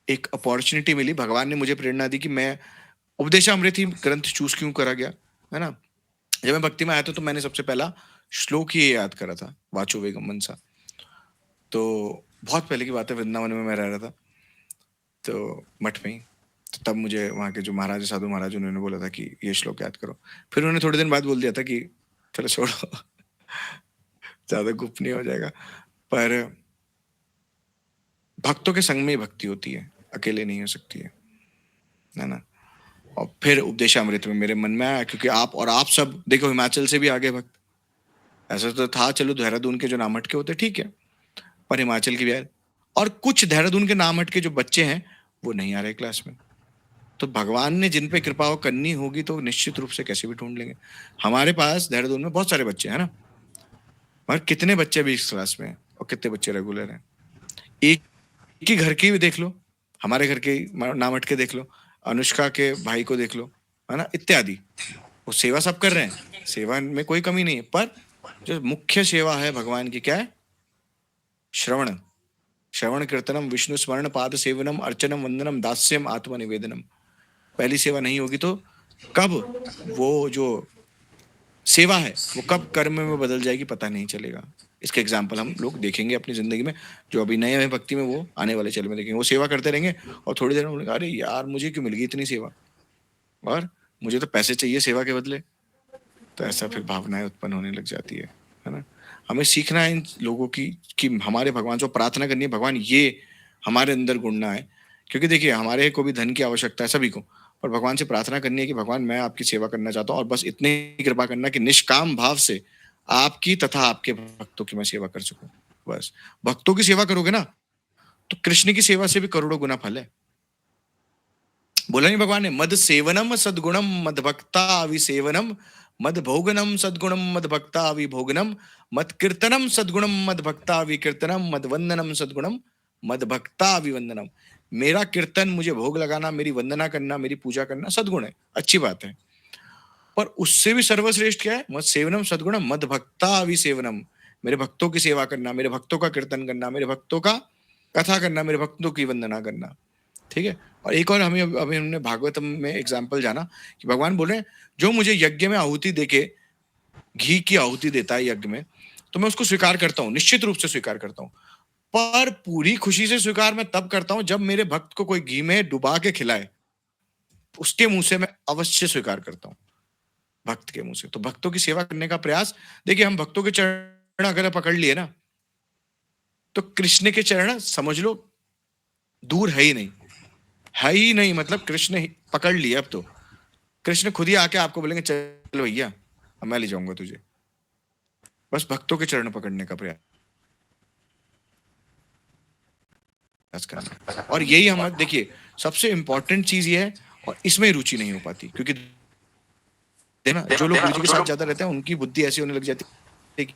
एक अपॉर्चुनिटी मिली, भगवान ने मुझे प्रेरणा दी कि मैं उपदेशामृत ही ग्रंथ चूज क्यों करा गया, है ना। जब मैं भक्ति में आया था तो मैंने सबसे पहला श्लोक ही याद करा था, वाचो वेगम मनसा। तो बहुत पहले की बात है, वृंदावन में मैं रह रहा था, तो मठ में ही। तो तब मुझे वहाँ के जो महाराज, साधु महाराज, उन्होंने बोला था कि ये श्लोक याद करो। फिर उन्होंने थोड़े दिन बाद बोल दिया था कि चलो छोड़ो ज्यादा गोपनीय हो जाएगा। पर भक्तों के संग में ही भक्ति होती है, अकेले नहीं हो सकती है ना। और फिर उपदेशामृत में मेरे मन में आया, क्योंकि आप सब देखो हिमाचल से भी आगे भक्त, ऐसा तो था चलो देहरादून के जो नाम हटके होते ठीक है, पर हिमाचल की भी आए, और कुछ देहरादून के नाम हटके जो बच्चे हैं वो नहीं आ रहे क्लास में। तो भगवान ने जिन पे कृपा करनी होगी तो निश्चित रूप से कैसे भी ढूंढ लेंगे। हमारे पास देहरादून में बहुत सारे बच्चे हैं ना, मगर कितने बच्चे भी इस क्लास में हैं और कितने बच्चे रेगुलर हैं। एक ही घर के भी देख लो, हमारे घर के नाम हटके देख लो, अनुष्का के भाई को देख लो, है ना, इत्यादि। वो सेवा सब कर रहे हैं, सेवा में कोई कमी नहीं है, पर जो मुख्य सेवा है भगवान की क्या है, श्रवण कीर्तनम, विष्णु स्मरण, पाद सेवनम, अर्चनम, वंदनम, दास्यम, आत्मनिवेदनम। पहली सेवा नहीं होगी तो कब वो जो सेवा है वो कब कर्म में बदल जाएगी पता नहीं चलेगा। इसके एग्जाम्पल हम लोग देखेंगे अपनी जिंदगी में, जो अभी नए हैं भक्ति में वो आने वाले चल में देखेंगे। वो सेवा करते रहेंगे और थोड़ी देर में बोलेंगे अरे यार मुझे क्यों मिल गई इतनी सेवा, और मुझे तो पैसे चाहिए सेवा के बदले। तो ऐसा फिर भावनाएं उत्पन्न होने लग जाती है ना। हमें सीखना है इन लोगों की कि हमारे भगवान से प्रार्थना करनी है, भगवान ये हमारे अंदर गुणना है। क्योंकि देखिए हमारे को भी धन की आवश्यकता है सभी को, पर भगवान से प्रार्थना करनी है कि भगवान मैं आपकी सेवा करना चाहता हूँ और बस इतनी कृपा करना कि निष्काम भाव से आपकी तथा आपके भक्तों की मैं सेवा कर सकूं। बस भक्तों की सेवा करोगे ना तो कृष्ण की सेवा से भी करोड़ों गुना फल है। बोला नहीं भगवान ने, मद सेवनम सद्गुणम मद भक्ता अविसेवनम, मद भोगनम सद्गुणम मद भक्ता अविभोगनम, मद कीर्तनम सद्गुणम मद भक्ता अविकीर्तनम, मद वंदनम सद्गुणम मद भक्ता अविवंदनम। मेरा कीर्तन, मुझे भोग लगाना, मेरी वंदना करना, मेरी पूजा करना सद्गुण है, अच्छी बात है। पर उससे भी सर्वश्रेष्ठ क्या है? मत सेवनम सद्गुणम मद भक्ता अविसेवनम। मेरे भक्तों की सेवा करना, मेरे भक्तों का कीर्तन करना, मेरे भक्तों का कथा करना, मेरे भक्तों की वंदना करना। ठीक है। और एक और हमें अभी हमने भागवतम में एग्जाम्पल जाना कि भगवान बोल रहे हैं जो मुझे यज्ञ में आहुति देके घी की आहुति देता है यज्ञ में, तो मैं उसको स्वीकार करता हूँ, निश्चित रूप से स्वीकार करता हूँ। पर पूरी खुशी से स्वीकार मैं तब करता हूँ जब मेरे भक्त को कोई घी में डुबा के खिलाए, उसके मुंह से मैं अवश्य स्वीकार करता हूँ, भक्त के मुंह से। तो भक्तों की सेवा करने का प्रयास, देखिए हम भक्तों के चरण अगर पकड़ लिए ना, तो कृष्ण के चरण समझ लो दूर है ही नहीं, है ही नहीं। मतलब कृष्ण ही पकड़ लिए। अब तो कृष्ण खुद ही आके आपको बोलेंगे चल भैया अब मैं ले जाऊंगा तुझे। बस भक्तों के चरण पकड़ने का प्रयास करना। और यही हम देखिए सबसे इंपॉर्टेंट चीज ये है, और इसमें ही रुचि नहीं हो पाती, क्योंकि देखना जो लोग गुरु जी के साथ ज्यादा रहते हैं उनकी बुद्धि ऐसी होने लग जाती है कि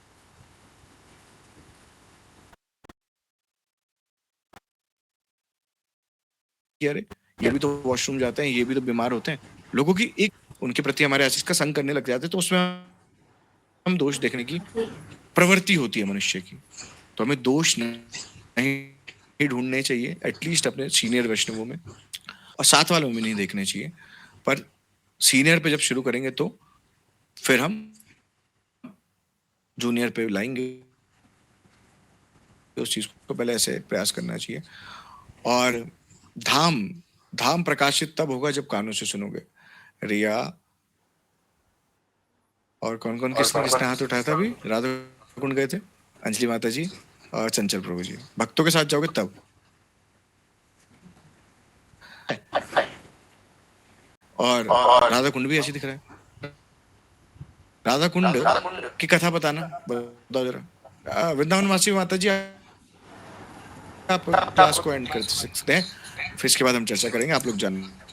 अरे ये भी तो वॉशरूम जाते हैं, ये भी तो बीमार होते हैं। लोगों की एक उनके प्रति हमारे आशीष का संग करने लग जाते हैं, तो उसमें हम दोष देखने की प्रवृत्ति होती है मनुष्य की। तो हमें दोष नहीं ढूंढने चाहिए, एटलीस्ट अपने सीनियर वैष्णवों में, और साथ वालों में नहीं देखने चाहिए। पर सीनियर पे जब शुरू करेंगे तो फिर हम जूनियर पे लाएंगे। उस चीज को पहले ऐसे प्रयास करना चाहिए। और धाम धाम प्रकाशित तब होगा जब कानों से सुनोगे। रिया और कौन कौन किसने किसने हाथ उठाया था अभी? राधा कुंड गए थे, अंजलि माता जी और चंचल प्रभु जी। भक्तों के साथ जाओगे तब। और राधा कुंड भी ऐसे दिख रहा है। राधा कुंड की कथा बताना, बताओ जरा। वृंदावन वासी माता जी आप क्लास को एंड कर सकते हैं, फिर इसके बाद हम चर्चा करेंगे, आप लोग जानना।